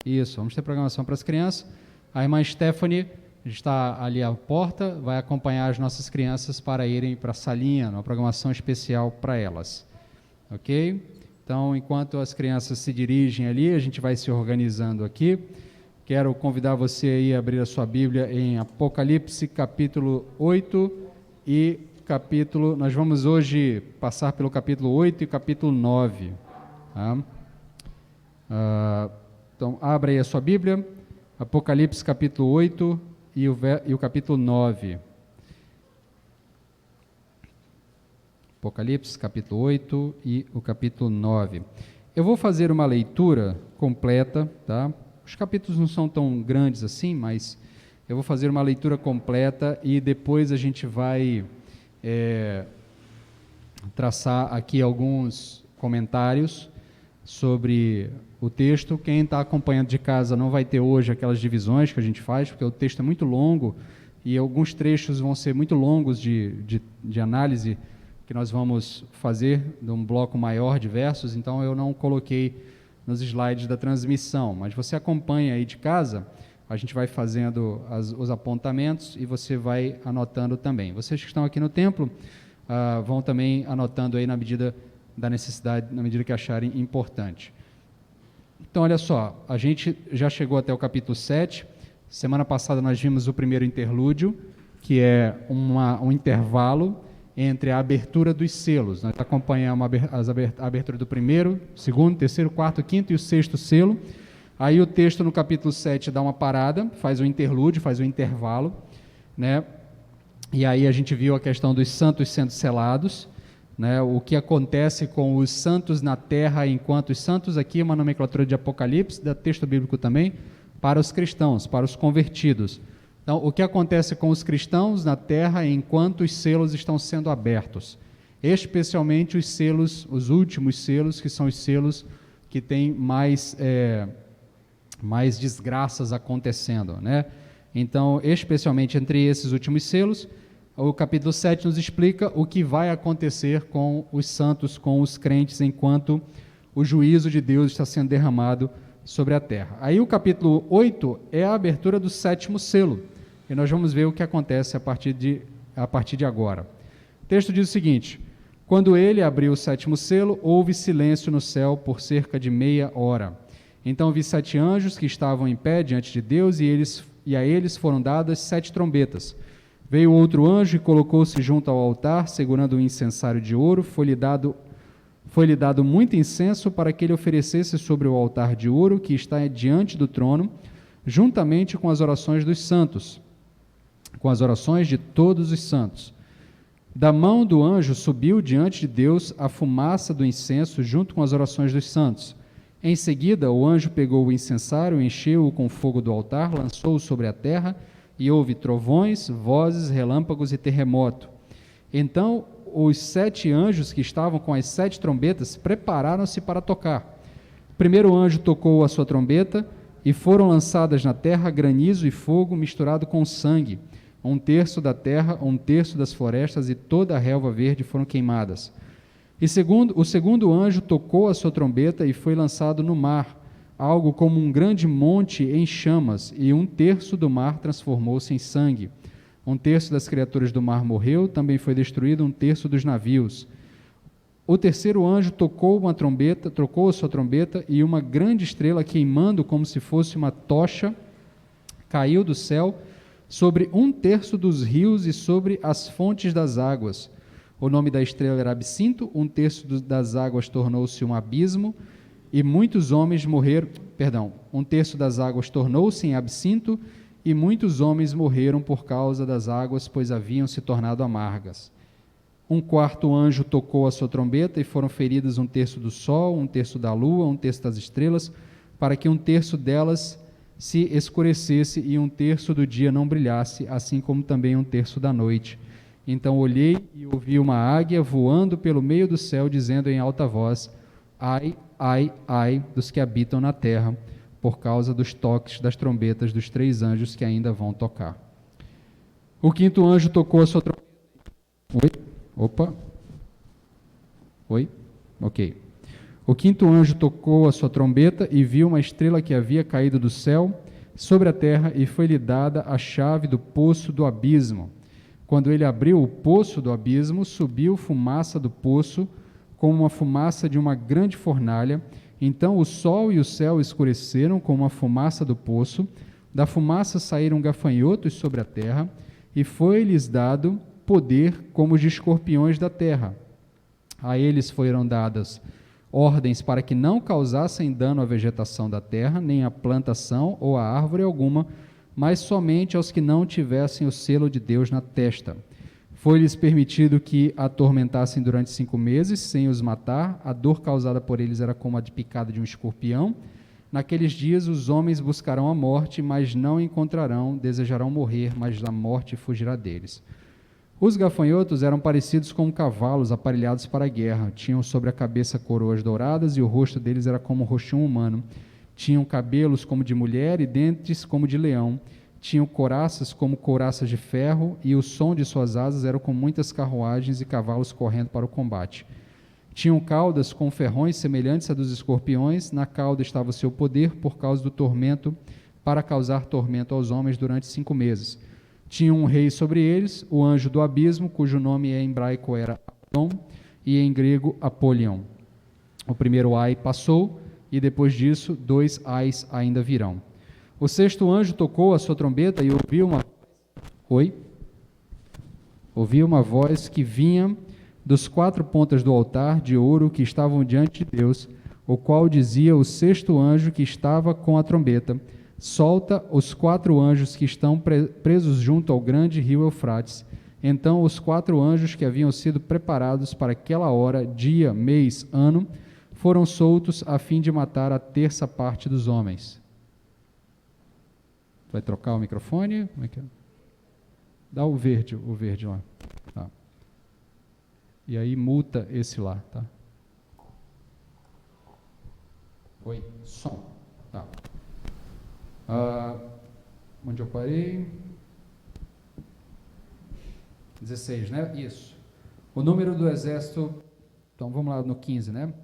Isso, vamos ter programação para as crianças. A irmã Stephanie está ali à porta, vai acompanhar as nossas crianças para irem para a salinha, uma programação especial para elas. Ok? Então, enquanto as crianças se dirigem ali, a gente vai se organizando aqui. Quero convidar você aí a abrir a sua Bíblia em Apocalipse, capítulo 8 e capítulo... Nós vamos hoje passar pelo capítulo 8 e capítulo 9. Tá? Então, abra aí a sua Bíblia, Apocalipse, capítulo 8 e o capítulo 9. Apocalipse, capítulo 8 e o capítulo 9. Eu vou fazer uma leitura completa, tá? Os capítulos não são tão grandes assim, mas eu vou fazer uma leitura completa e depois a gente vai traçar aqui alguns comentários sobre o texto. Quem está acompanhando de casa não vai ter hoje aquelas divisões que a gente faz, porque o texto é muito longo e alguns trechos vão ser muito longos de análise que nós vamos fazer de um bloco maior de versos, então eu não coloquei nos slides da transmissão, mas você acompanha aí de casa, a gente vai fazendo os apontamentos e você vai anotando também. Vocês que estão aqui no templo vão também anotando aí na medida da necessidade, na medida que acharem importante. Então, olha só, a gente já chegou até o capítulo 7, semana passada nós vimos o primeiro interlúdio, que é um intervalo entre a abertura dos selos. Nós acompanhamos a abertura do primeiro, segundo, terceiro, quarto, quinto e o sexto selo. Aí o texto no capítulo 7 dá uma parada, faz um interlúdio, faz um intervalo, né? E aí a gente viu a questão dos santos sendo selados, né? O que acontece com os santos na terra, enquanto os santos aqui, uma nomenclatura de Apocalipse, da texto bíblico também, para os cristãos, para os convertidos. Então, o que acontece com os cristãos na terra enquanto os selos estão sendo abertos? Especialmente os selos, os últimos selos, que são os selos que têm mais desgraças acontecendo, né? Então, especialmente entre esses últimos selos, o capítulo 7 nos explica o que vai acontecer com os santos, com os crentes, enquanto o juízo de Deus está sendo derramado sobre a terra. Aí o capítulo 8 é a abertura do sétimo selo, e nós vamos ver o que acontece a partir de agora. O texto diz o seguinte: quando ele abriu o sétimo selo, houve silêncio no céu por cerca de meia hora. Então vi 7 anjos que estavam em pé diante de Deus, e a eles foram dadas 7 trombetas. Veio outro anjo e colocou-se junto ao altar, segurando um incensário de ouro. Foi-lhe dado muito incenso para que ele oferecesse sobre o altar de ouro que está diante do trono, juntamente com as orações dos santos, com as orações de todos os santos. Da mão do anjo subiu diante de Deus a fumaça do incenso junto com as orações dos santos. Em seguida, o anjo pegou o incensário, encheu-o com fogo do altar, lançou-o sobre a terra, e houve trovões, vozes, relâmpagos e terremoto. Então os 7 anjos que estavam com as 7 trombetas prepararam-se para tocar. O primeiro anjo tocou a sua trombeta, e foram lançadas na terra granizo e fogo misturado com sangue. 1/3 da terra, 1/3 das florestas e toda a relva verde foram queimadas. E o segundo anjo tocou a sua trombeta e foi lançado no mar, algo como um grande monte em chamas, e 1/3 do mar transformou-se em sangue. 1/3 das criaturas do mar morreu, também foi destruído 1/3 dos navios. O terceiro anjo tocou a sua trombeta, e uma grande estrela queimando como se fosse uma tocha caiu do céu sobre 1/3 dos rios e sobre as fontes das águas. O nome da estrela era Absinto. 1/3 das águas tornou-se um abismo, e muitos homens morreram. 1/3 das águas tornou-se em absinto, e muitos homens morreram por causa das águas, pois haviam se tornado amargas. 1/4 anjo tocou a sua trombeta, e foram feridas 1/3 do sol, 1/3 da lua, 1/3 das estrelas, para que 1/3 delas se escurecesse e 1/3 do dia não brilhasse, assim como também 1/3 da noite. Então olhei e ouvi uma águia voando pelo meio do céu, dizendo em alta voz: ai, ai, ai dos que habitam na terra, por causa dos toques das trombetas dos 3 anjos que ainda vão tocar. O quinto anjo tocou a sua trombeta. Oi? Opa. Oi? Ok. O quinto anjo tocou a sua trombeta e viu uma estrela que havia caído do céu sobre a terra, e foi-lhe dada a chave do poço do abismo. Quando ele abriu o poço do abismo, subiu fumaça do poço, como uma fumaça de uma grande fornalha. Então o sol e o céu escureceram como a fumaça do poço. Da fumaça saíram gafanhotos sobre a terra, e foi-lhes dado poder como os de escorpiões da terra. A eles foram dadas ordens para que não causassem dano à vegetação da terra, nem à plantação ou à árvore alguma, mas somente aos que não tivessem o selo de Deus na testa. Foi-lhes permitido que atormentassem durante 5 meses, sem os matar. A dor causada por eles era como a de picada de um escorpião. Naqueles dias os homens buscarão a morte, mas não encontrarão, desejarão morrer, mas a morte fugirá deles. Os gafanhotos eram parecidos com cavalos aparelhados para a guerra. Tinham sobre a cabeça coroas douradas, e o rosto deles era como o rosto de um humano. Tinham cabelos como de mulher e dentes como de leão. Tinham couraças como couraças de ferro, e o som de suas asas era com muitas carruagens e cavalos correndo para o combate. Tinham caudas com ferrões semelhantes a dos escorpiões. Na cauda estava o seu poder por causa do tormento, para causar tormento aos homens durante 5 meses. Tinha um rei sobre eles, o anjo do abismo, cujo nome em hebraico era Apollon e em grego Apolion. O primeiro ai passou, e depois disso 2 ais ainda virão. O sexto anjo tocou a sua trombeta e ouviu uma voz que vinha dos 4 pontas do altar de ouro que estavam diante de Deus, o qual dizia o sexto anjo que estava com a trombeta: solta os 4 anjos que estão presos junto ao grande rio Eufrates. Então os 4 anjos que haviam sido preparados para aquela hora, dia, mês, ano, foram soltos a fim de matar a terça parte dos homens. Vai trocar o microfone? Como é que é? Dá o verde lá. Tá. E aí muta esse lá, tá? Oi, som. Tá. Onde eu parei? 16, né? Isso. O número do exército, então vamos lá no 15, né?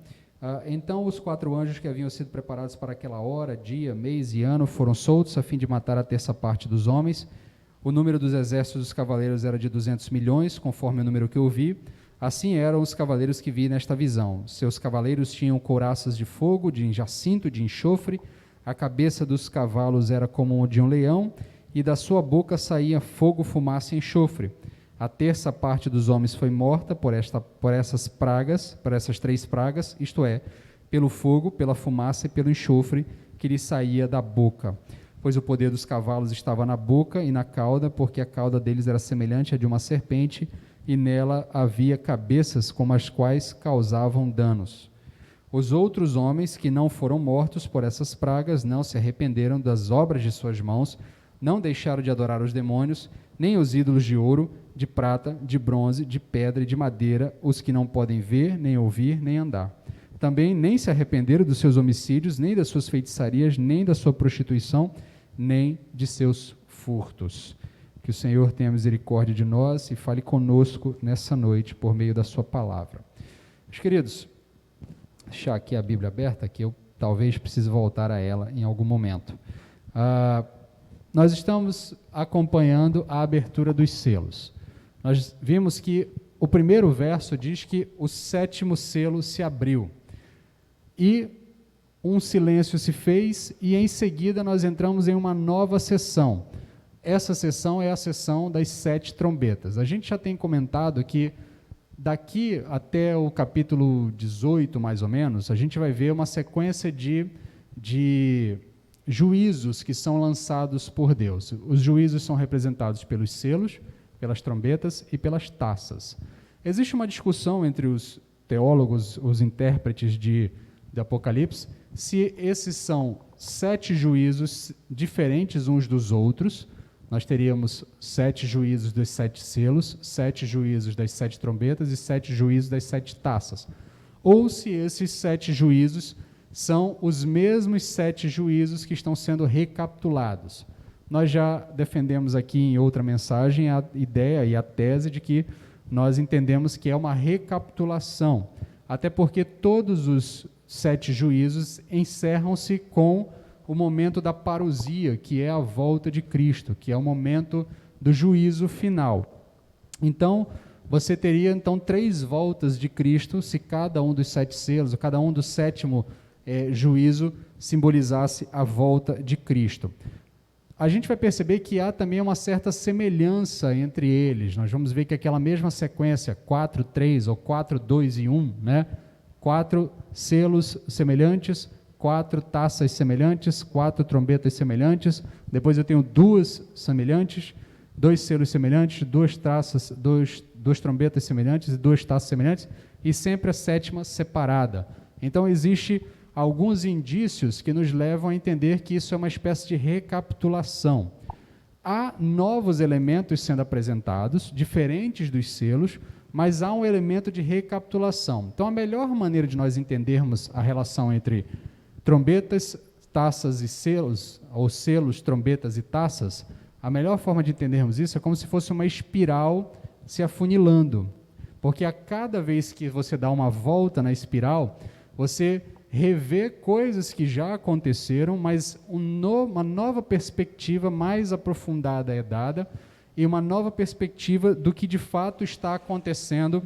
Então os 4 anjos que haviam sido preparados para aquela hora, dia, mês e ano foram soltos a fim de matar a terça parte dos homens. O número dos exércitos dos cavaleiros era de 200 milhões, conforme o número que eu vi. Assim eram os cavaleiros que vi nesta visão. Seus cavaleiros tinham couraças de fogo, de jacinto, de enxofre. A cabeça dos cavalos era como a de um leão, e da sua boca saía fogo, fumaça e enxofre. A terça parte dos homens foi morta por essas 3 pragas, isto é, pelo fogo, pela fumaça e pelo enxofre que lhe saía da boca. Pois o poder dos cavalos estava na boca e na cauda, porque a cauda deles era semelhante à de uma serpente, e nela havia cabeças com as quais causavam danos. Os outros homens que não foram mortos por essas pragas não se arrependeram das obras de suas mãos, não deixaram de adorar os demônios, nem os ídolos de ouro, de prata, de bronze, de pedra e de madeira, os que não podem ver, nem ouvir, nem andar. Também nem se arrependeram dos seus homicídios, nem das suas feitiçarias, nem da sua prostituição, nem de seus furtos. Que o Senhor tenha misericórdia de nós e fale conosco nessa noite por meio da sua palavra. Meus queridos, deixar aqui a Bíblia aberta, que eu talvez precise voltar a ela em algum momento. Nós estamos acompanhando a abertura dos selos. Nós vimos que o primeiro verso diz que o 7º selo se abriu e um silêncio se fez, e em seguida nós entramos em uma nova sessão. Essa sessão é a sessão das 7 trombetas. A gente já tem comentado que daqui até o capítulo 18, mais ou menos, a gente vai ver uma sequência de juízos que são lançados por Deus. Os juízos são representados pelos selos, pelas trombetas e pelas taças. Existe uma discussão entre os teólogos, os intérpretes de Apocalipse, se esses são 7 juízos diferentes uns dos outros. Nós teríamos 7 juízos dos 7 selos, 7 juízos das 7 trombetas e 7 juízos das 7 taças. Ou se esses 7 juízos são os mesmos 7 juízos que estão sendo recapitulados. Nós já defendemos aqui em outra mensagem a ideia e a tese de que nós entendemos que é uma recapitulação, até porque todos os 7 juízos encerram-se com o momento da parousia, que é a volta de Cristo, que é o momento do juízo final. Então, você teria então 3 voltas de Cristo, se cada um dos 7 selos, ou cada um do 7º juízo simbolizasse a volta de Cristo. A gente vai perceber que há também uma certa semelhança entre eles. Nós vamos ver que aquela mesma sequência, 4, 3 ou 4, 2 e 1, né? 4 selos semelhantes, 4 taças semelhantes, 4 trombetas semelhantes, depois eu tenho 2 semelhantes, 2 selos semelhantes, 2 taças, 2 trombetas semelhantes e 2 taças semelhantes, e sempre a 7ª separada. Então, existe alguns indícios que nos levam a entender que isso é uma espécie de recapitulação. Há novos elementos sendo apresentados, diferentes dos selos, mas há um elemento de recapitulação. Então, a melhor maneira de nós entendermos a relação entre trombetas, taças e selos, ou selos, trombetas e taças, a melhor forma de entendermos isso é como se fosse uma espiral se afunilando, porque a cada vez que você dá uma volta na espiral, você revê coisas que já aconteceram, mas uma nova perspectiva mais aprofundada é dada, e uma nova perspectiva do que de fato está acontecendo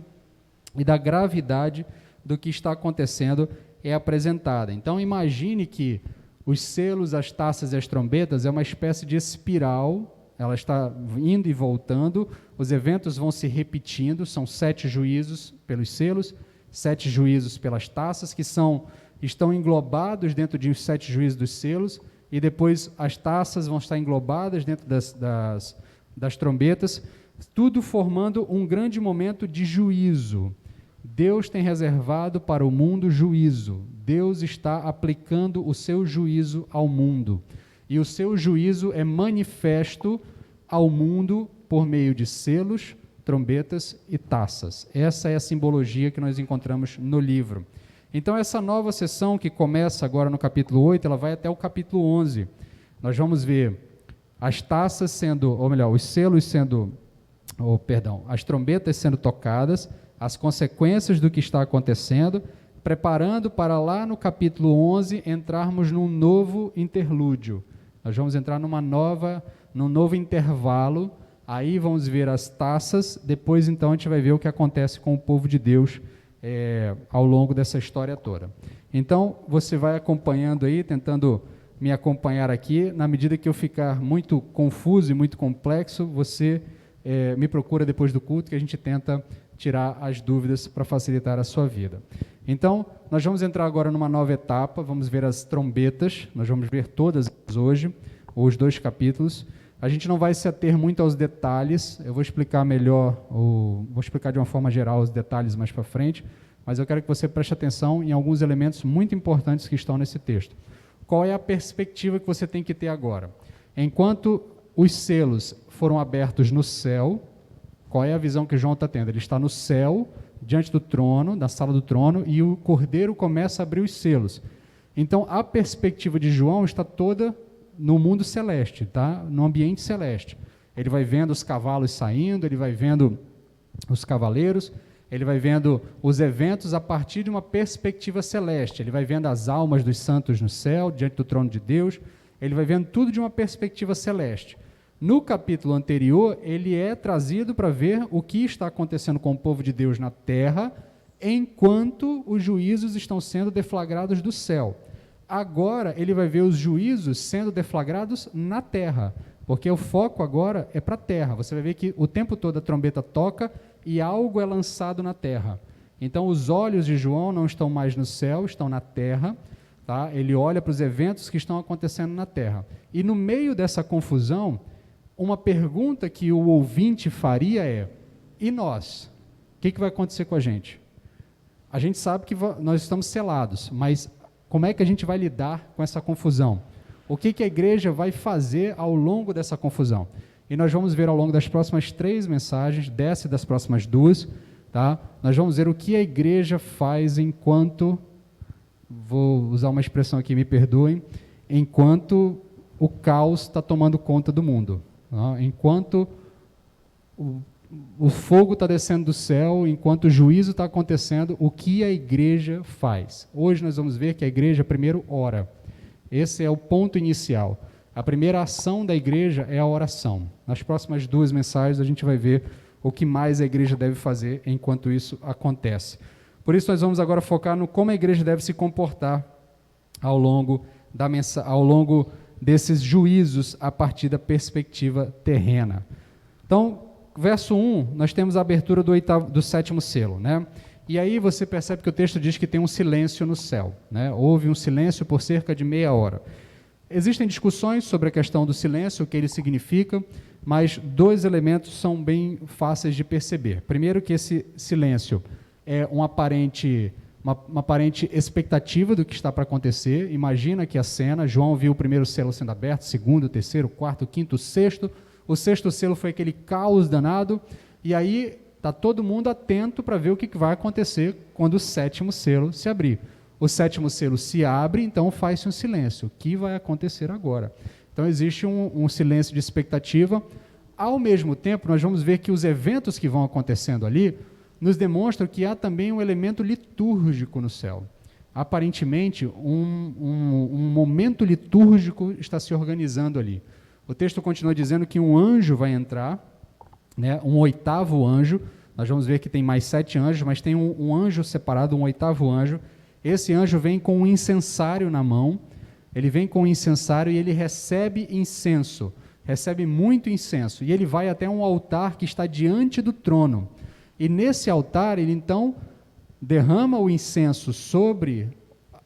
e da gravidade do que está acontecendo é apresentada. Então, imagine que os selos, as taças e as trombetas é uma espécie de espiral, ela está indo e voltando, os eventos vão se repetindo, são 7 juízos pelos selos, 7 juízos pelas taças, que estão englobados dentro de 7 juízos dos selos, e depois as taças vão estar englobadas dentro das trombetas, tudo formando um grande momento de juízo. Deus tem reservado para o mundo juízo. Deus está aplicando o seu juízo ao mundo. E o seu juízo é manifesto ao mundo por meio de selos, trombetas e taças. Essa é a simbologia que nós encontramos no livro. Então, essa nova sessão que começa agora no capítulo 8, ela vai até o capítulo 11. Nós vamos ver as taças sendo, ou melhor, os selos sendo, as trombetas sendo tocadas, as consequências do que está acontecendo, preparando para lá no capítulo 11 entrarmos num novo interlúdio. Nós vamos entrar num novo intervalo, aí vamos ver as taças, depois então a gente vai ver o que acontece com o povo de Deus ao longo dessa história toda. Então, você vai acompanhando aí, tentando me acompanhar aqui, na medida que eu ficar muito confuso e muito complexo, você me procura depois do culto, que a gente tenta tirar as dúvidas para facilitar a sua vida. Então, nós vamos entrar agora numa nova etapa, vamos ver as trombetas, nós vamos ver todas hoje, os 2 capítulos. A gente não vai se ater muito aos detalhes, eu vou explicar melhor, vou explicar de uma forma geral os detalhes mais para frente, mas eu quero que você preste atenção em alguns elementos muito importantes que estão nesse texto. Qual é a perspectiva que você tem que ter agora? Enquanto os selos foram abertos no céu, qual é a visão que João está tendo? Ele está no céu, diante do trono, na sala do trono, e o Cordeiro começa a abrir os selos. Então, a perspectiva de João está toda no mundo celeste, tá? No ambiente celeste. Ele vai vendo os cavalos saindo, ele vai vendo os cavaleiros, ele vai vendo os eventos a partir de uma perspectiva celeste, ele vai vendo as almas dos santos no céu, diante do trono de Deus, ele vai vendo tudo de uma perspectiva celeste. No capítulo anterior, ele é trazido para ver o que está acontecendo com o povo de Deus na terra, enquanto os juízos estão sendo deflagrados do céu. Agora, ele vai ver os juízos sendo deflagrados na terra, porque o foco agora é para a terra. Você vai ver que o tempo todo a trombeta toca e algo é lançado na terra. Então, os olhos de João não estão mais no céu, estão na terra. Tá? Ele olha para os eventos que estão acontecendo na terra. E no meio dessa confusão, uma pergunta que o ouvinte faria é: e nós? O que vai acontecer com a gente? A gente sabe que nós estamos selados, mas como é que a gente vai lidar com essa confusão? O que a igreja vai fazer ao longo dessa confusão? E nós vamos ver ao longo das próximas 3 mensagens, dessa e das próximas 2, tá? Nós vamos ver o que a igreja faz enquanto, vou usar uma expressão aqui, me perdoem, enquanto o caos está tomando conta do mundo. Tá? Enquanto o fogo está descendo do céu, enquanto o juízo está acontecendo, o que a igreja faz? Hoje nós vamos ver que a igreja primeiro ora. Esse é o ponto inicial. A primeira ação da igreja é a oração. Nas próximas 2 mensagens a gente vai ver o que mais a igreja deve fazer enquanto isso acontece. Por isso nós vamos agora focar no como a igreja deve se comportar ao longo desses juízos a partir da perspectiva terrena. Então, verso 1, nós temos a abertura do 7º selo, né? E aí você percebe que o texto diz que tem um silêncio no céu, né? Houve um silêncio por cerca de meia hora. Existem discussões sobre a questão do silêncio, o que ele significa, mas 2 elementos são bem fáceis de perceber. Primeiro, que esse silêncio é uma aparente expectativa do que está para acontecer. Imagina que a cena, João viu o primeiro selo sendo aberto, segundo, terceiro, quarto, quinto, sexto. O 6º selo foi aquele caos danado, e aí está todo mundo atento para ver o que vai acontecer quando o 7º selo se abrir. O 7º selo se abre, então faz-se um silêncio. O que vai acontecer agora? Então existe um silêncio de expectativa. Ao mesmo tempo, nós vamos ver que os eventos que vão acontecendo ali nos demonstram que há também um elemento litúrgico no céu. Aparentemente, um momento litúrgico está se organizando ali. O texto continua dizendo que um anjo vai entrar, né, um 8º anjo. Nós vamos ver que tem mais 7 anjos, mas tem um anjo separado, um 8º anjo. Esse anjo vem com um incensário na mão. Ele vem com um incensário e ele recebe incenso, recebe muito incenso. E ele vai até um altar que está diante do trono. E nesse altar, ele então derrama o incenso sobre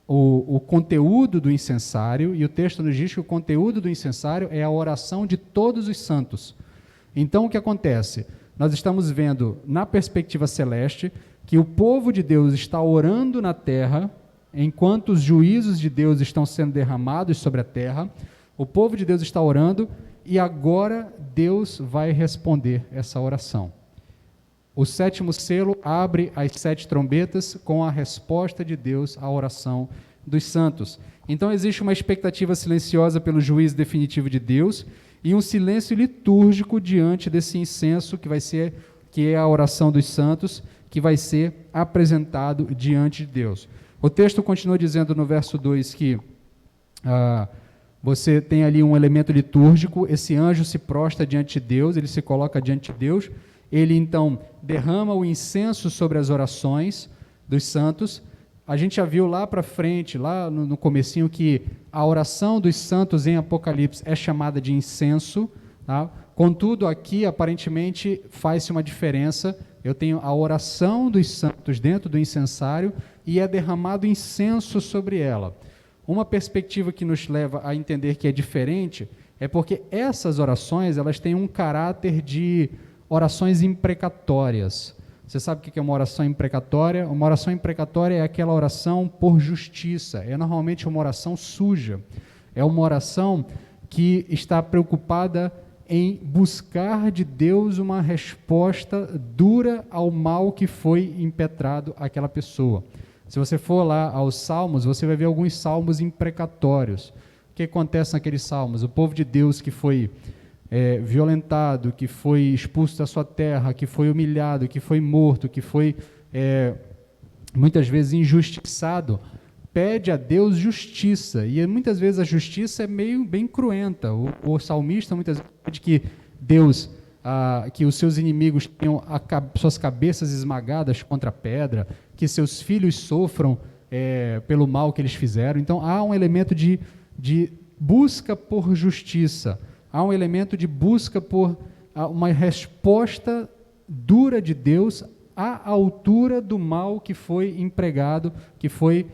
o conteúdo do incensário, e o texto nos diz que o conteúdo do incensário é a oração de todos os santos. Então, o que acontece? Nós estamos vendo, na perspectiva celeste, que o povo de Deus está orando na terra, enquanto os juízos de Deus estão sendo derramados sobre a terra. O povo de Deus está orando, e agora Deus vai responder essa oração. O 7º selo abre as 7 trombetas com a resposta de Deus à oração dos santos. Então existe uma expectativa silenciosa pelo juízo definitivo de Deus e um silêncio litúrgico diante desse incenso que é a oração dos santos, que vai ser apresentado diante de Deus. O texto continua dizendo no verso 2 que você tem ali um elemento litúrgico, esse anjo se prostra diante de Deus, ele se coloca diante de Deus. Ele, então, derrama o incenso sobre as orações dos santos. A gente já viu lá para frente, lá no comecinho, que a oração dos santos em Apocalipse é chamada de incenso. Tá? Contudo, aqui, aparentemente, faz-se uma diferença. Eu tenho a oração dos santos dentro do incensário e é derramado incenso sobre ela. Uma perspectiva que nos leva a entender que é diferente é porque essas orações elas têm um caráter de orações imprecatórias. Você sabe o que é uma oração imprecatória? Uma oração imprecatória é aquela oração por justiça. É normalmente uma oração suja. É uma oração que está preocupada em buscar de Deus uma resposta dura ao mal que foi impetrado àquela pessoa. Se você for lá aos Salmos, você vai ver alguns salmos imprecatórios. O que acontece naqueles salmos? O povo de Deus que foi violentado, que foi expulso da sua terra, que foi humilhado, que foi morto, que foi muitas vezes injustiçado, pede a Deus justiça, e muitas vezes a justiça é bem cruenta. O salmista muitas vezes pede que Deus, que os seus inimigos tenham suas cabeças esmagadas contra a pedra, que seus filhos sofram pelo mal que eles fizeram. Então há um elemento de busca por justiça, há um elemento de busca por uma resposta dura de Deus à altura do mal que foi empregado, que foi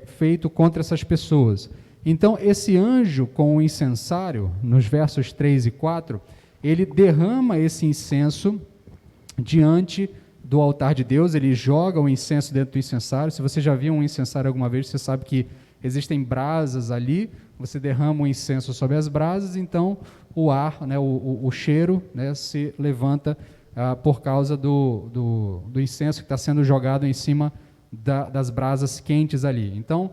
feito contra essas pessoas. Então, esse anjo com o incensário, nos versos 3 e 4, ele derrama esse incenso diante do altar de Deus, ele joga o incenso dentro do incensário. Se você já viu um incensário alguma vez, você sabe que existem brasas ali, você derrama o incenso sobre as brasas, então o ar, né, o cheiro, né, se levanta por causa do incenso que está sendo jogado em cima das brasas quentes ali. Então,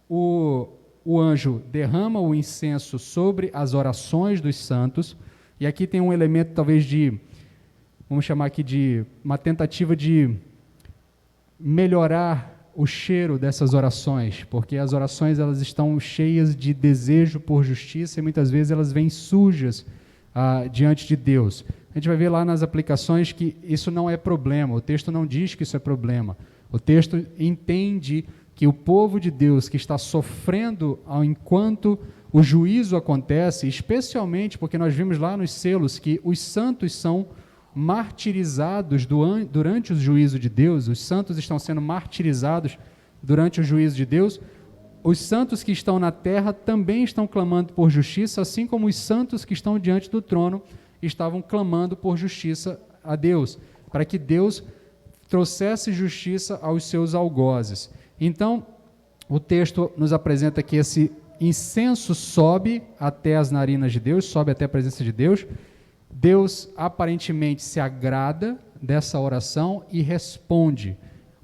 o anjo derrama o incenso sobre as orações dos santos, e aqui tem um elemento talvez de vamos chamar aqui de uma tentativa de melhorar o cheiro dessas orações, porque as orações elas estão cheias de desejo por justiça e muitas vezes elas vêm sujas diante de Deus. A gente vai ver lá nas aplicações que isso não é problema, o texto não diz que isso é problema. O texto entende que o povo de Deus que está sofrendo enquanto o juízo acontece, especialmente porque nós vimos lá nos selos que os santos são martirizados durante o juízo de Deus, os santos estão sendo martirizados durante o juízo de Deus, os santos que estão na terra também estão clamando por justiça, assim como os santos que estão diante do trono estavam clamando por justiça a Deus, para que Deus trouxesse justiça aos seus algozes. Então, o texto nos apresenta que esse incenso sobe até as narinas de Deus, sobe até a presença de Deus. Deus aparentemente se agrada dessa oração e responde.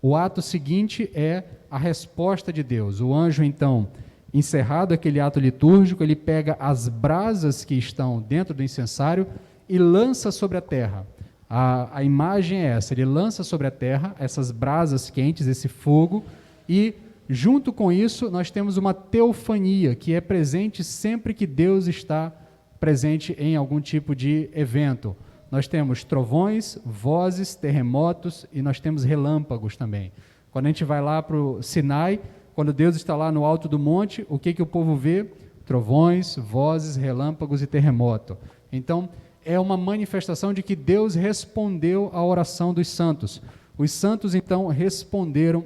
O ato seguinte é a resposta de Deus. O anjo, então, encerrado aquele ato litúrgico, ele pega as brasas que estão dentro do incensário e lança sobre a terra. A imagem é essa, ele lança sobre a terra essas brasas quentes, esse fogo, e junto com isso nós temos uma teofania, que é presente sempre que Deus está presente em algum tipo de evento. Nós temos trovões, vozes, terremotos e nós temos relâmpagos também. Quando a gente vai lá para o Sinai, quando Deus está lá no alto do monte, o que o povo vê? Trovões, vozes, relâmpagos e terremoto. Então, é uma manifestação de que Deus respondeu à oração dos santos. Os santos, então, responderam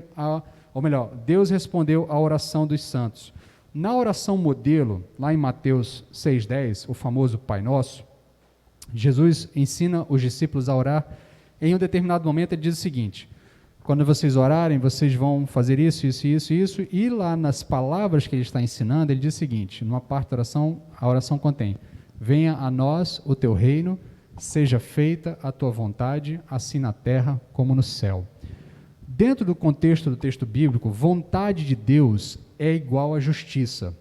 Deus respondeu à oração dos santos. Na oração modelo, lá em Mateus 6,10, o famoso Pai Nosso, Jesus ensina os discípulos a orar. Em um determinado momento ele diz o seguinte: quando vocês orarem, vocês vão fazer isso, isso, isso, isso, e lá nas palavras que ele está ensinando, ele diz o seguinte, numa parte da oração, a oração contém: venha a nós o teu reino, seja feita a tua vontade, assim na terra como no céu. Dentro do contexto do texto bíblico, vontade de Deus é igual a justiça.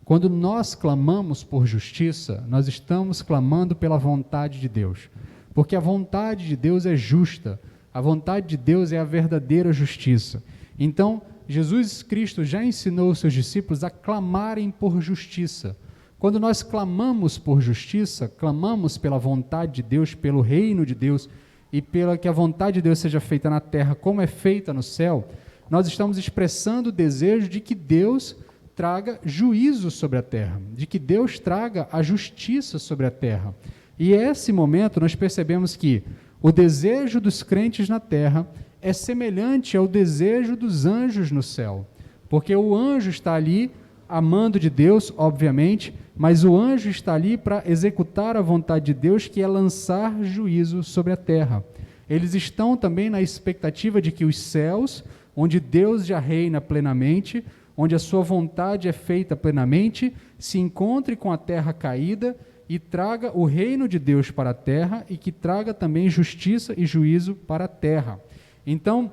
Quando nós clamamos por justiça, nós estamos clamando pela vontade de Deus, porque a vontade de Deus é justa, a vontade de Deus é a verdadeira justiça. Então, Jesus Cristo já ensinou os seus discípulos a clamarem por justiça. Quando nós clamamos por justiça, clamamos pela vontade de Deus, pelo reino de Deus, e pela que a vontade de Deus seja feita na terra como é feita no céu, nós estamos expressando o desejo de que Deus traga juízo sobre a terra, de que Deus traga a justiça sobre a terra. E nesse momento nós percebemos que o desejo dos crentes na terra é semelhante ao desejo dos anjos no céu, porque o anjo está ali amando de Deus, obviamente, mas o anjo está ali para executar a vontade de Deus, que é lançar juízo sobre a terra. Eles estão também na expectativa de que os céus, onde Deus já reina plenamente, onde a sua vontade é feita plenamente, se encontre com a terra caída e traga o reino de Deus para a terra e que traga também justiça e juízo para a terra. Então,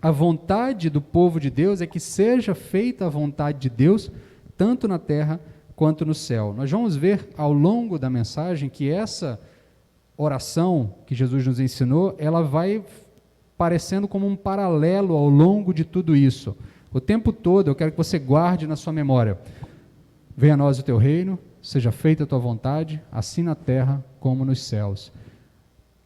a vontade do povo de Deus é que seja feita a vontade de Deus, tanto na terra quanto no céu. Nós vamos ver ao longo da mensagem que essa oração que Jesus nos ensinou, ela vai parecendo como um paralelo ao longo de tudo isso. O tempo todo eu quero que você guarde na sua memória: venha a nós o teu reino, seja feita a tua vontade, assim na terra como nos céus.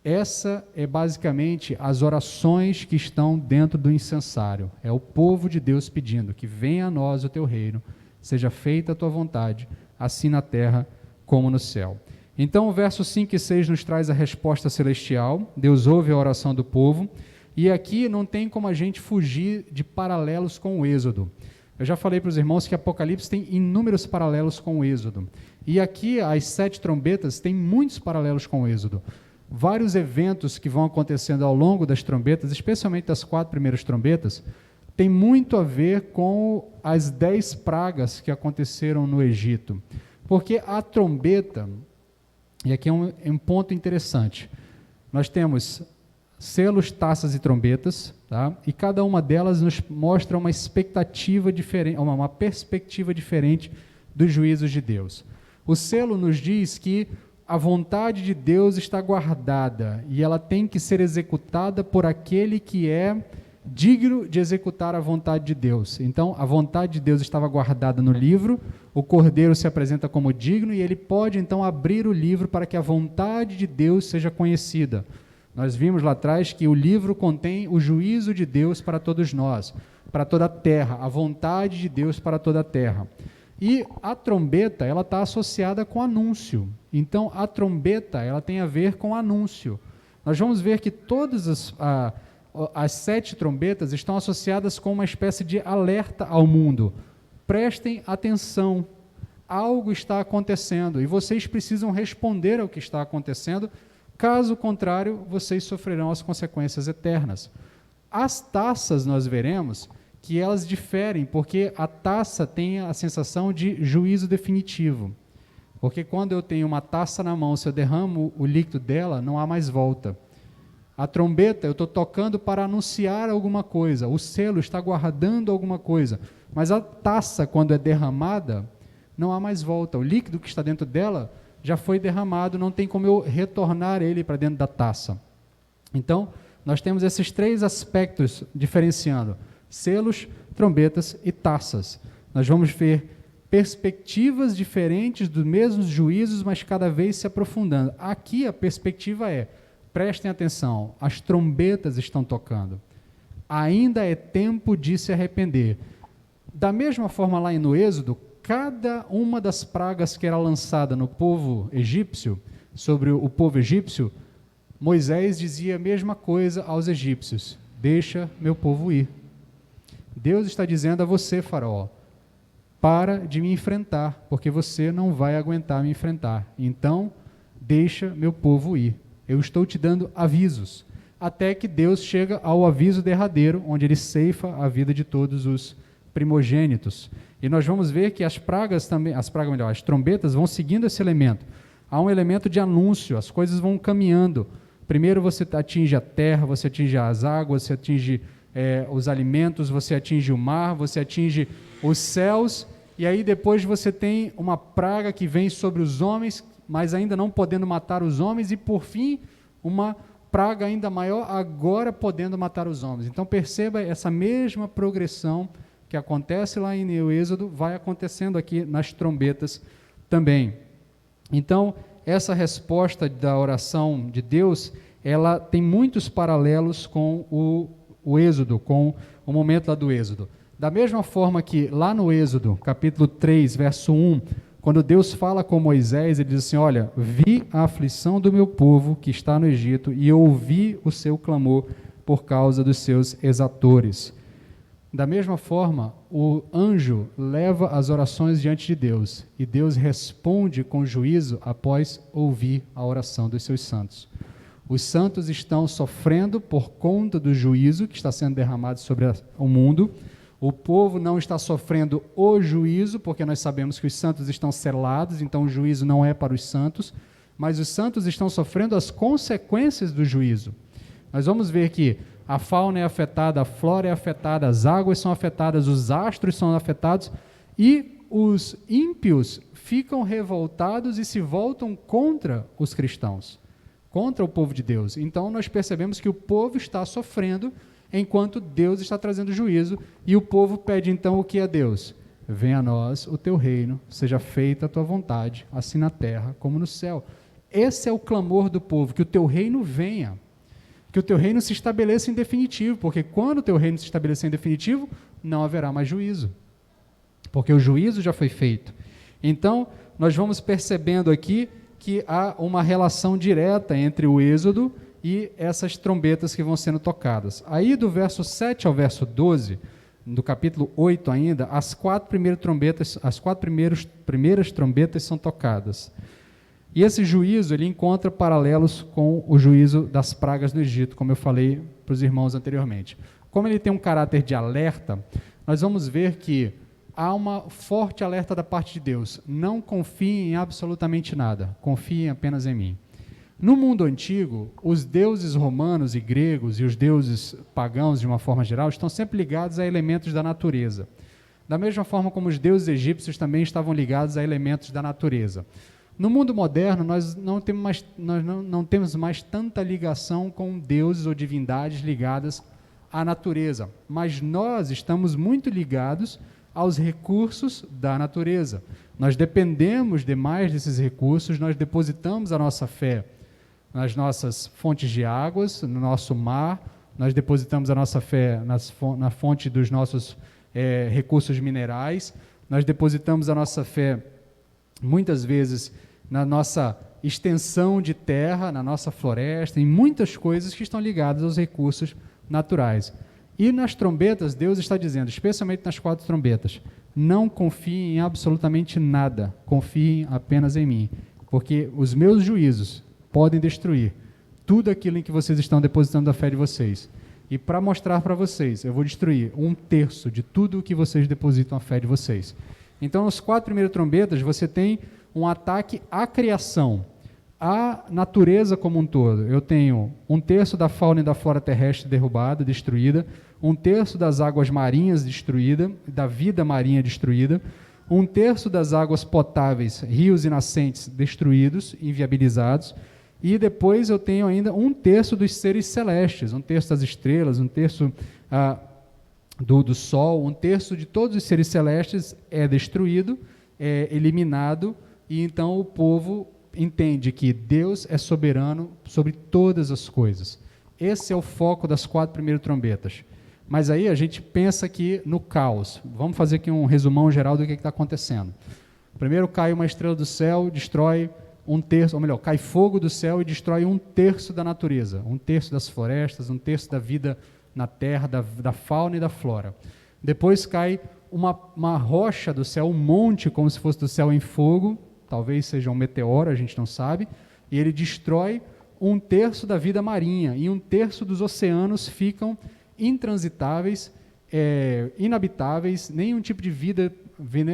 Essa é basicamente as orações que estão dentro do incensário. É o povo de Deus pedindo que venha a nós o teu reino, seja feita a tua vontade, assim na terra como no céu. Então o verso 5 e 6 nos traz a resposta celestial. Deus ouve a oração do povo, e aqui não tem como a gente fugir de paralelos com o Êxodo. Eu já falei para os irmãos que Apocalipse tem inúmeros paralelos com o Êxodo, e aqui as 7 trombetas têm muitos paralelos com o Êxodo. Vários eventos que vão acontecendo ao longo das trombetas, especialmente das 4 primeiras trombetas, tem muito a ver com as 10 pragas que aconteceram no Egito. Porque a trombeta, e aqui é um ponto interessante, nós temos selos, taças e trombetas, tá? E cada uma delas nos mostra uma expectativa diferente, uma perspectiva diferente dos juízos de Deus. O selo nos diz que a vontade de Deus está guardada e ela tem que ser executada por aquele que é digno de executar a vontade de Deus. Então, a vontade de Deus estava guardada no livro, o Cordeiro se apresenta como digno e ele pode então abrir o livro para que a vontade de Deus seja conhecida. Nós vimos lá atrás que o livro contém o juízo de Deus para todos nós, para toda a terra, a vontade de Deus para toda a terra. E a trombeta, ela está associada com anúncio. Então, a trombeta, ela tem a ver com anúncio. Nós vamos ver que todas as 7 trombetas estão associadas com uma espécie de alerta ao mundo. Prestem atenção, algo está acontecendo e vocês precisam responder ao que está acontecendo, caso contrário, vocês sofrerão as consequências eternas. As taças, nós veremos que elas diferem, porque a taça tem a sensação de juízo definitivo. Porque quando eu tenho uma taça na mão, se eu derramo o líquido dela, não há mais volta. A trombeta, eu estou tocando para anunciar alguma coisa, o selo está guardando alguma coisa, mas a taça, quando é derramada, não há mais volta. O líquido que está dentro dela já foi derramado, não tem como eu retornar ele para dentro da taça. Então, nós temos esses 3 aspectos diferenciando: selos, trombetas e taças. Nós vamos ver perspectivas diferentes dos mesmos juízos, mas cada vez se aprofundando. Aqui a perspectiva é: prestem atenção, as trombetas estão tocando. Ainda é tempo de se arrepender. Da mesma forma lá no Êxodo, cada uma das pragas que era lançada no povo egípcio, sobre o povo egípcio, Moisés dizia a mesma coisa aos egípcios: deixa meu povo ir. Deus está dizendo a você, Faraó, para de me enfrentar, porque você não vai aguentar me enfrentar. Então, deixa meu povo ir. Eu estou te dando avisos, até que Deus chega ao aviso derradeiro, onde ele ceifa a vida de todos os primogênitos. E nós vamos ver que as trombetas vão seguindo esse elemento. Há um elemento de anúncio, as coisas vão caminhando. Primeiro você atinge a terra, você atinge as águas, você atinge os alimentos, você atinge o mar, você atinge os céus, e aí depois você tem uma praga que vem sobre os homens, mas ainda não podendo matar os homens, e por fim, uma praga ainda maior, agora podendo matar os homens. Então perceba essa mesma progressão que acontece lá em Êxodo, vai acontecendo aqui nas trombetas também. Então, essa resposta da oração de Deus, ela tem muitos paralelos com o Êxodo, com o momento lá do Êxodo. Da mesma forma que lá no Êxodo, capítulo 3, verso 1, quando Deus fala com Moisés, ele diz assim: olha, vi a aflição do meu povo que está no Egito e ouvi o seu clamor por causa dos seus exatores. Da mesma forma, o anjo leva as orações diante de Deus e Deus responde com juízo após ouvir a oração dos seus santos. Os santos estão sofrendo por conta do juízo que está sendo derramado sobre o mundo. O povo não está sofrendo o juízo, porque nós sabemos que os santos estão selados, então o juízo não é para os santos, mas os santos estão sofrendo as consequências do juízo. Nós vamos ver que a fauna é afetada, a flora é afetada, as águas são afetadas, os astros são afetados, e os ímpios ficam revoltados e se voltam contra os cristãos, contra o povo de Deus. Então nós percebemos que o povo está sofrendo, enquanto Deus está trazendo juízo, e o povo pede então o que a Deus? Venha a nós o teu reino, seja feita a tua vontade, assim na terra como no céu. Esse é o clamor do povo, que o teu reino venha, que o teu reino se estabeleça em definitivo, porque quando o teu reino se estabelecer em definitivo, não haverá mais juízo, porque o juízo já foi feito. Então, nós vamos percebendo aqui que há uma relação direta entre o Êxodo e essas trombetas que vão sendo tocadas. Aí do verso 7 ao verso 12, do capítulo 8 ainda, as 4 primeiras trombetas são tocadas. E esse juízo, ele encontra paralelos com o juízo das pragas no Egito, como eu falei para os irmãos anteriormente. Como ele tem um caráter de alerta, nós vamos ver que há uma forte alerta da parte de Deus. Não confiem em absolutamente nada, confiem apenas em mim. No mundo antigo, os deuses romanos e gregos e os deuses pagãos, de uma forma geral, estão sempre ligados a elementos da natureza. Da mesma forma como os deuses egípcios também estavam ligados a elementos da natureza. No mundo moderno, nós não temos mais tanta ligação com deuses ou divindades ligadas à natureza, mas nós estamos muito ligados aos recursos da natureza. Nós dependemos demais desses recursos, nós depositamos a nossa fé nas nossas fontes de águas, no nosso mar, nós depositamos a nossa fé na fonte dos nossos recursos minerais, nós depositamos a nossa fé, muitas vezes, na nossa extensão de terra, na nossa floresta, em muitas coisas que estão ligadas aos recursos naturais. E nas trombetas, Deus está dizendo, especialmente nas 4 trombetas, não confiem em absolutamente nada, confiem apenas em mim, porque os meus juízos podem destruir tudo aquilo em que vocês estão depositando a fé de vocês. E para mostrar para vocês, eu vou destruir 1/3 de tudo o que vocês depositam a fé de vocês. Então, nos 4 primeiras trombetas, você tem um ataque à criação, à natureza como um todo. Eu tenho 1/3 da fauna e da flora terrestre derrubada, destruída, 1/3 das águas marinhas destruída, da vida marinha destruída, 1/3 das águas potáveis, rios e nascentes destruídos, inviabilizados, e depois eu tenho ainda 1/3 dos seres celestes, 1/3 das estrelas, 1/3 do Sol, 1/3 de todos os seres celestes é destruído, é eliminado, e então o povo entende que Deus é soberano sobre todas as coisas. Esse é o foco das 4 primeiras trombetas. Mas aí a gente pensa aqui no caos. Vamos fazer aqui um resumão geral do que está acontecendo. Primeiro cai uma estrela do céu, destrói 1/3, ou melhor, cai fogo do céu e destrói 1/3 da natureza, 1/3 das florestas, 1/3 da vida na terra, da fauna e da flora. Depois cai uma rocha do céu, um monte como se fosse do céu em fogo, talvez seja um meteoro, a gente não sabe, e ele destrói 1/3 da vida marinha, e 1/3 dos oceanos ficam intransitáveis, inabitáveis, nenhum tipo de vida,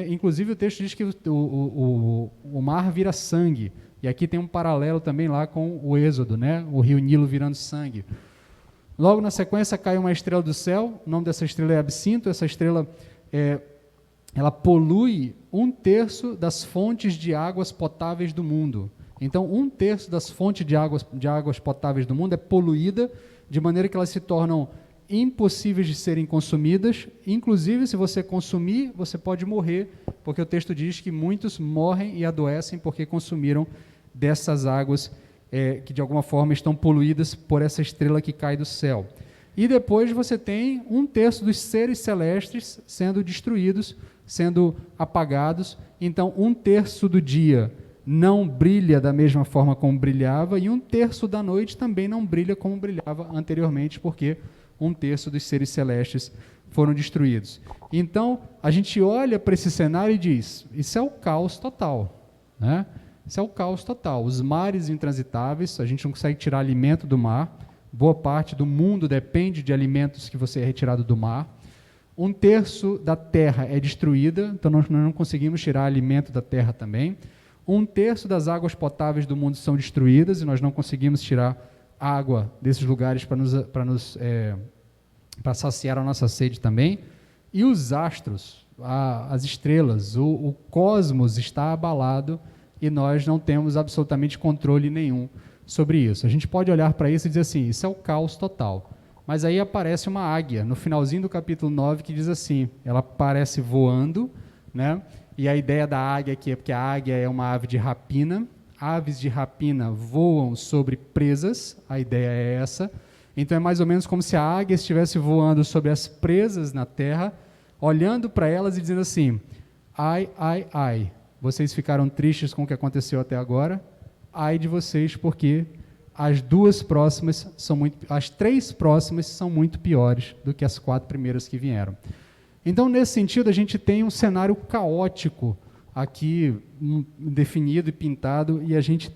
inclusive o texto diz que o mar vira sangue, e aqui tem um paralelo também lá com o Êxodo, né? O rio Nilo virando sangue. Logo na sequência cai uma estrela do céu, o nome dessa estrela é Absinto, essa estrela ela polui 1/3 das fontes de águas potáveis do mundo. Então, 1/3 das fontes de águas potáveis do mundo é poluída, de maneira que elas se tornam impossíveis de serem consumidas. Inclusive, se você consumir, você pode morrer, porque o texto diz que muitos morrem e adoecem porque consumiram dessas águas que, de alguma forma, estão poluídas por essa estrela que cai do céu. E depois você tem 1/3 dos seres celestes sendo destruídos, sendo apagados. Então, 1/3 do dia não brilha da mesma forma como brilhava, e 1/3 da noite também não brilha como brilhava anteriormente, porque 1/3 dos seres celestes foram destruídos. Então, a gente olha para esse cenário e diz, isso é o caos total, né? Isso é o caos total. Os mares intransitáveis, a gente não consegue tirar alimento do mar, boa parte do mundo depende de alimentos que você é retirado do mar. 1/3 da terra é destruída, então nós não conseguimos tirar alimento da terra também. 1/3 das águas potáveis do mundo são destruídas e nós não conseguimos tirar água desses lugares para saciar a nossa sede também. E os astros, as estrelas, o cosmos está abalado e nós não temos absolutamente controle nenhum sobre isso. A gente pode olhar para isso e dizer assim, isso é o caos total. Mas aí aparece uma águia, no finalzinho do capítulo 9, que diz assim, ela aparece voando, né? E a ideia da águia aqui é porque a águia é uma ave de rapina, aves de rapina voam sobre presas, a ideia é essa. Então é mais ou menos como se a águia estivesse voando sobre as presas na terra, olhando para elas e dizendo assim, ai, ai, ai, vocês ficaram tristes com o que aconteceu até agora? Ai de vocês, porque as 3 próximas são muito piores do que as 4 primeiras que vieram. Então, nesse sentido, a gente tem um cenário caótico aqui definido e pintado, e a gente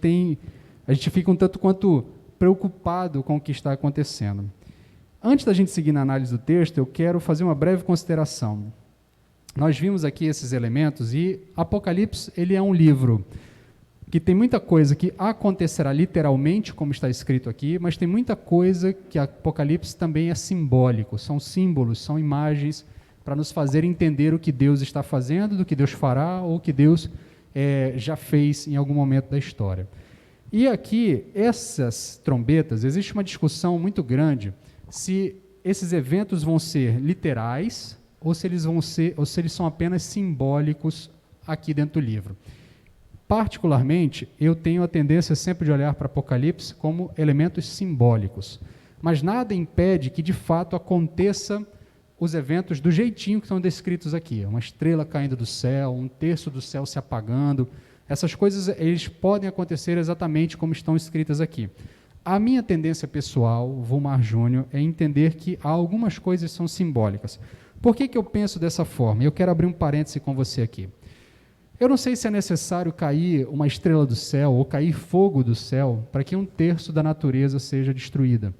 fica um tanto quanto preocupado com o que está acontecendo. Antes da gente seguir na análise do texto, eu quero fazer uma breve consideração. Nós vimos aqui esses elementos, e Apocalipse ele é um livro que tem muita coisa que acontecerá literalmente, como está escrito aqui, mas tem muita coisa que Apocalipse também é simbólico, são símbolos, são imagens para nos fazer entender o que Deus está fazendo, do que Deus fará, ou o que Deus já fez em algum momento da história. E aqui, essas trombetas, existe uma discussão muito grande se esses eventos vão ser literais ou se eles são apenas simbólicos aqui dentro do livro. Particularmente, eu tenho a tendência sempre de olhar para Apocalipse como elementos simbólicos, mas nada impede que, de fato, aconteça os eventos do jeitinho que estão descritos aqui. Uma estrela caindo do céu, um terço do céu se apagando. Essas coisas eles podem acontecer exatamente como estão escritas aqui. A minha tendência pessoal, Volmar Júnior, é entender que algumas coisas são simbólicas. Por que eu penso dessa forma? Eu quero abrir um parêntese com você aqui. Eu não sei se é necessário cair uma estrela do céu ou cair fogo do céu para que um terço da natureza seja destruída.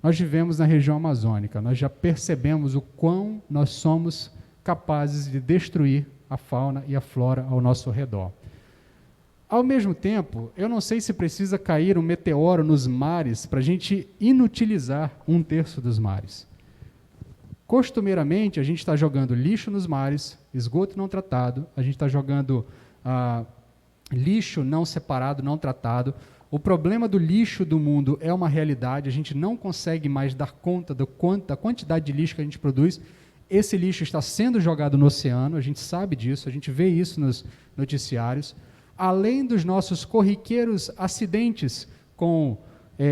Nós vivemos na região amazônica, nós já percebemos o quão nós somos capazes de destruir a fauna e a flora ao nosso redor. Ao mesmo tempo, eu não sei se precisa cair um meteoro nos mares para a gente inutilizar um terço dos mares. Costumeiramente, a gente está jogando lixo nos mares, esgoto não tratado, a gente está jogando lixo não separado, não tratado. O problema do lixo do mundo é uma realidade, a gente não consegue mais dar conta da quantidade de lixo que a gente produz. Esse lixo está sendo jogado no oceano, a gente sabe disso, a gente vê isso nos noticiários. Além dos nossos corriqueiros acidentes com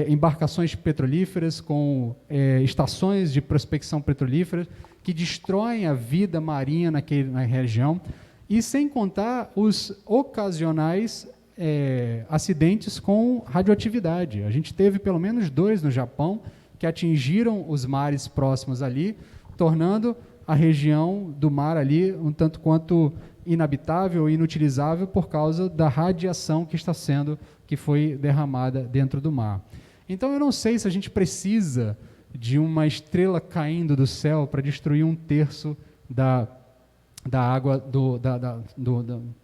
embarcações petrolíferas, com estações de prospecção petrolífera, que destroem a vida marinha na região, e sem contar os ocasionais acidentes com radioatividade. A gente teve pelo menos 2 no Japão, que atingiram os mares próximos ali, tornando a região do mar ali um tanto quanto inabitável e inutilizável por causa da radiação que foi derramada dentro do mar. Então eu não sei se a gente precisa de uma estrela caindo do céu para destruir um terço da água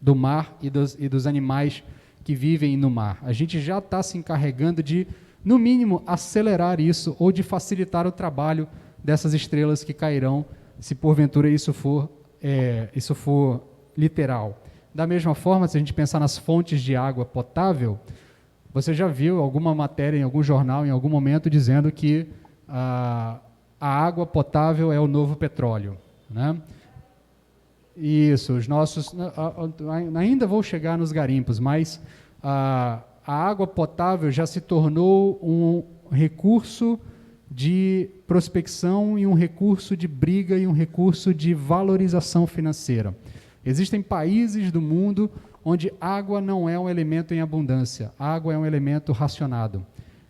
do mar e dos animais que vivem no mar. A gente já está se encarregando de, no mínimo, acelerar isso ou de facilitar o trabalho dessas estrelas que cairão, se porventura isso for literal. Da mesma forma, se a gente pensar nas fontes de água potável, você já viu alguma matéria em algum jornal, em algum momento, dizendo que a água potável é o novo petróleo, né? Isso, ainda vou chegar nos garimpos, mas a água potável já se tornou um recurso de prospecção e um recurso de briga e um recurso de valorização financeira. Existem países do mundo onde água não é um elemento em abundância, água é um elemento racionado.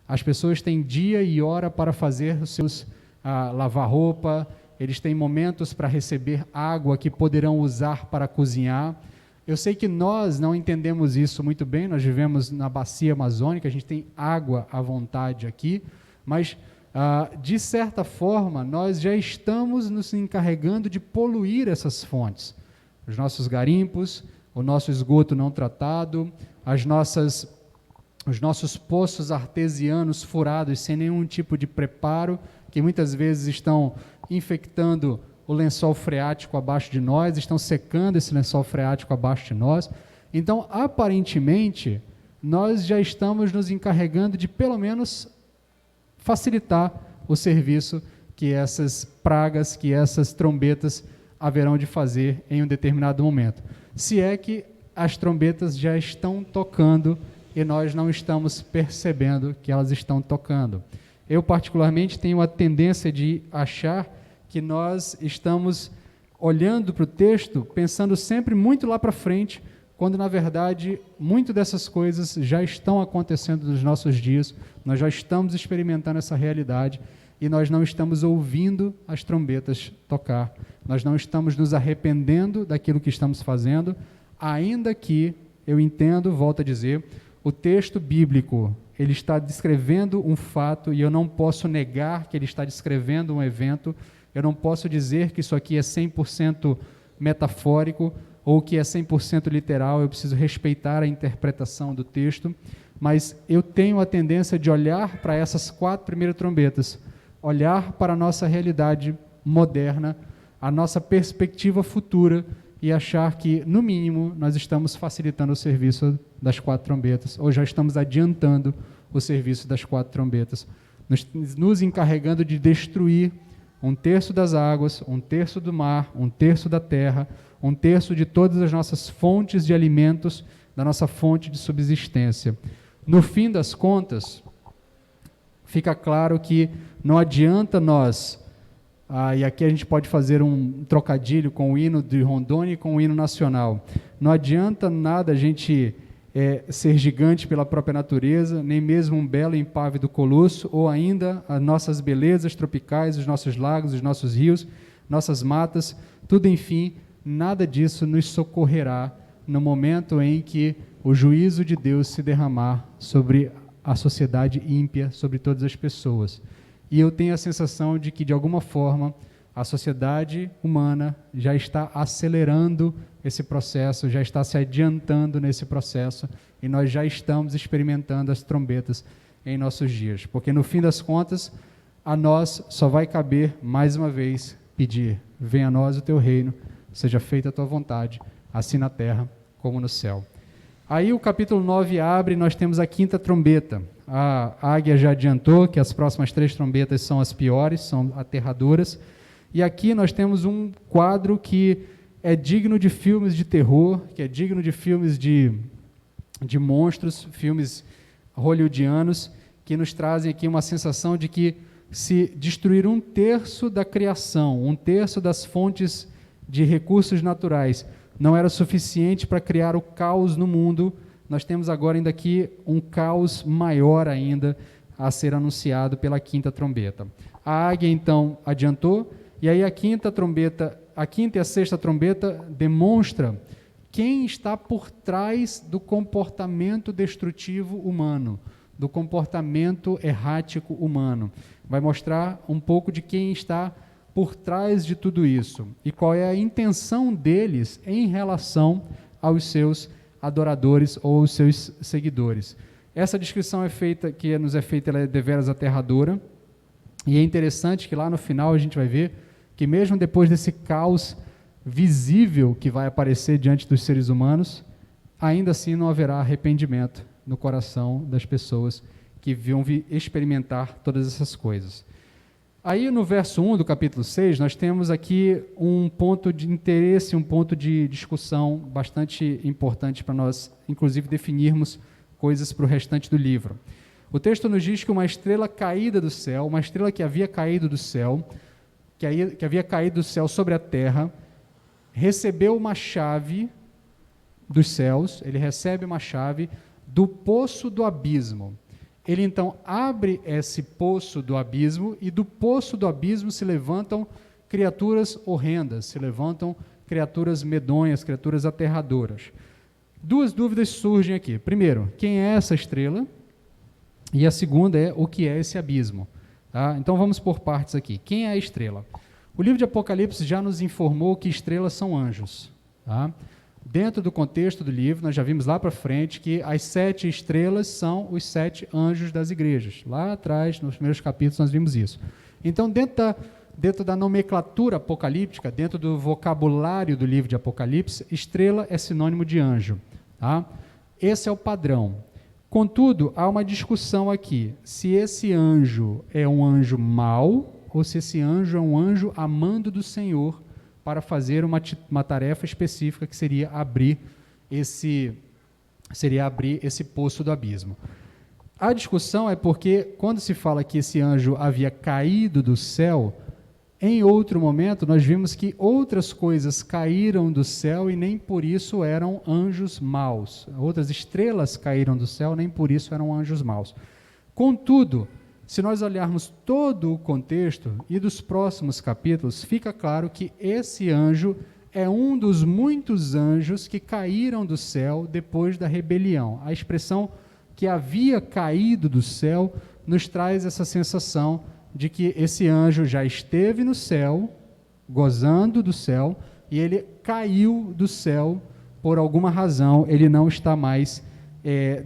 As pessoas têm dia e hora para fazer os seus lavar roupa, eles têm momentos para receber água que poderão usar para cozinhar. Eu sei que nós não entendemos isso muito bem, nós vivemos na bacia amazônica, a gente tem água à vontade aqui, mas de certa forma nós já estamos nos encarregando de poluir essas fontes. Os nossos garimpos, o nosso esgoto não tratado, os nossos poços artesianos furados sem nenhum tipo de preparo, que muitas vezes estão infectando o lençol freático abaixo de nós, estão secando esse lençol freático abaixo de nós. Então, aparentemente, nós já estamos nos encarregando de, pelo menos, facilitar o serviço que essas pragas, que essas trombetas haverão de fazer em um determinado momento. Se é que as trombetas já estão tocando e nós não estamos percebendo que elas estão tocando. Eu, particularmente, tenho a tendência de achar que nós estamos olhando para o texto, pensando sempre muito lá para frente, quando, na verdade, muito dessas coisas já estão acontecendo nos nossos dias, nós já estamos experimentando essa realidade e nós não estamos ouvindo as trombetas tocar, nós não estamos nos arrependendo daquilo que estamos fazendo, ainda que, eu entendo, volto a dizer, o texto bíblico, ele está descrevendo um fato e eu não posso negar que ele está descrevendo um evento, eu não posso dizer que isso aqui é 100% metafórico ou que é 100% literal, eu preciso respeitar a interpretação do texto, mas eu tenho a tendência de olhar para essas 4 primeiras trombetas, olhar para a nossa realidade moderna, a nossa perspectiva futura e achar que, no mínimo, nós estamos facilitando o serviço das 4 trombetas, ou já estamos adiantando o serviço das 4 trombetas, nos encarregando de destruir 1/3 das águas, 1/3 do mar, 1/3 da terra, 1/3 de todas as nossas fontes de alimentos, da nossa fonte de subsistência. No fim das contas, fica claro que não adianta nós, e aqui a gente pode fazer um trocadilho com o hino de Rondônia e com o hino nacional, não adianta nada a gente ser gigante pela própria natureza, nem mesmo um belo e impávido colosso, ou ainda as nossas belezas tropicais, os nossos lagos, os nossos rios, nossas matas, tudo enfim, nada disso nos socorrerá no momento em que o juízo de Deus se derramar sobre a sociedade ímpia, sobre todas as pessoas. E eu tenho a sensação de que, de alguma forma, a sociedade humana já está acelerando esse processo, já está se adiantando nesse processo, e nós já estamos experimentando as trombetas em nossos dias. Porque, no fim das contas, a nós só vai caber, mais uma vez, pedir: venha a nós o teu reino, seja feita a tua vontade, assim na terra como no céu. Aí o capítulo 9 abre e nós temos a 5ª trombeta. A Águia já adiantou que as próximas 3 trombetas são as piores, são aterradoras. E aqui nós temos um quadro que é digno de filmes de terror, que é digno de filmes de monstros, filmes hollywoodianos, que nos trazem aqui uma sensação de que, se destruir 1/3 da criação, 1/3 das fontes de recursos naturais, não era suficiente para criar o caos no mundo, nós temos agora ainda aqui um caos maior ainda a ser anunciado pela 5ª trombeta. A Águia, então, adiantou, e aí a 5ª trombeta, a 5ª e a 6ª trombeta demonstra quem está por trás do comportamento destrutivo humano, do comportamento errático humano. Vai mostrar um pouco de quem está por trás de tudo isso e qual é a intenção deles em relação aos seus adoradores ou aos seus seguidores. Essa descrição que nos é feita, ela é deveras aterradora, e é interessante que lá no final a gente vai ver que, mesmo depois desse caos visível que vai aparecer diante dos seres humanos, ainda assim não haverá arrependimento no coração das pessoas que vão experimentar todas essas coisas. Aí, no verso 1 do capítulo 6, nós temos aqui um ponto de interesse, um ponto de discussão bastante importante para nós, inclusive, definirmos coisas para o restante do livro. O texto nos diz que uma estrela caída do céu, uma estrela que havia caído do céu, que havia caído do céu sobre a terra, recebeu uma chave dos céus, ele recebe uma chave do poço do abismo. Ele então abre esse poço do abismo, e do poço do abismo se levantam criaturas horrendas, se levantam criaturas medonhas, criaturas aterradoras. 2 dúvidas surgem aqui. Primeiro, quem é essa estrela? E a segunda é, o que é esse abismo? Tá? Então vamos por partes aqui. Quem é a estrela? O livro de Apocalipse já nos informou que estrelas são anjos. Tá? Dentro do contexto do livro, nós já vimos lá para frente que as 7 estrelas são os 7 anjos das igrejas. Lá atrás, nos primeiros capítulos, nós vimos isso. Então, dentro da nomenclatura apocalíptica, dentro do vocabulário do livro de Apocalipse, estrela é sinônimo de anjo. Tá? Esse é o padrão. Contudo, há uma discussão aqui, se esse anjo é um anjo mau ou se esse anjo é um anjo amando do Senhor, para fazer uma tarefa específica, que seria abrir esse poço do abismo. A discussão é porque, quando se fala que esse anjo havia caído do céu, em outro momento nós vimos que outras coisas caíram do céu e nem por isso eram anjos maus. Outras estrelas caíram do céu, nem por isso eram anjos maus. Contudo, se nós olharmos todo o contexto e dos próximos capítulos, fica claro que esse anjo é um dos muitos anjos que caíram do céu depois da rebelião. A expressão que havia caído do céu nos traz essa sensação de que esse anjo já esteve no céu, gozando do céu, e ele caiu do céu por alguma razão, ele não está mais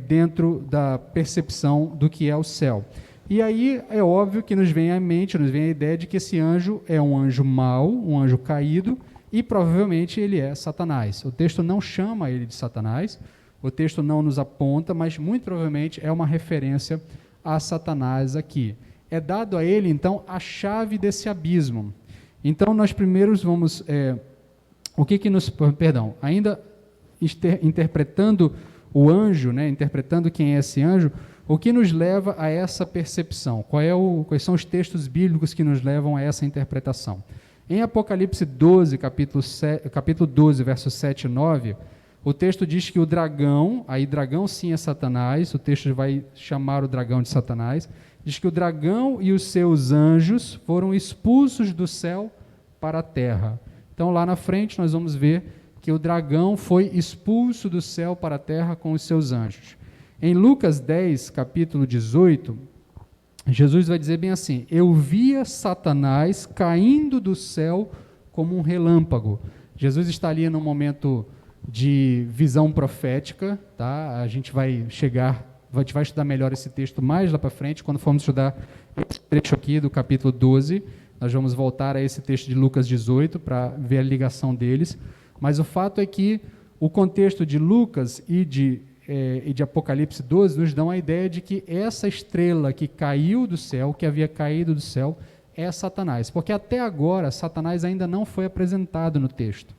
dentro da percepção do que é o céu. E aí é óbvio que nos vem à mente, nos vem a ideia de que esse anjo é um anjo mau, um anjo caído, e provavelmente ele é Satanás. O texto não chama ele de Satanás, o texto não nos aponta, mas muito provavelmente é uma referência a Satanás aqui. É dado a ele, então, a chave desse abismo. Então, nós primeiros vamos... ainda interpretando o anjo, né, interpretando quem é esse anjo, o que nos leva a essa percepção? Quais são os textos bíblicos que nos levam a essa interpretação? Em Apocalipse 12, capítulo 12, versos 7 e 9, o texto diz que o dragão, aí dragão sim é Satanás, o texto vai chamar o dragão de Satanás, diz que o dragão e os seus anjos foram expulsos do céu para a terra. Então, lá na frente, nós vamos ver que o dragão foi expulso do céu para a terra com os seus anjos. Em Lucas 10, capítulo 18, Jesus vai dizer bem assim: eu via Satanás caindo do céu como um relâmpago. Jesus está ali num momento de visão profética, tá? A gente vai estudar melhor esse texto mais lá para frente, quando formos estudar esse trecho aqui do capítulo 12, nós vamos voltar a esse texto de Lucas 18 para ver a ligação deles, mas o fato é que o contexto de Lucas e de Apocalipse 12 nos dão a ideia de que essa estrela que caiu do céu, que havia caído do céu, é Satanás, porque até agora Satanás ainda não foi apresentado no texto.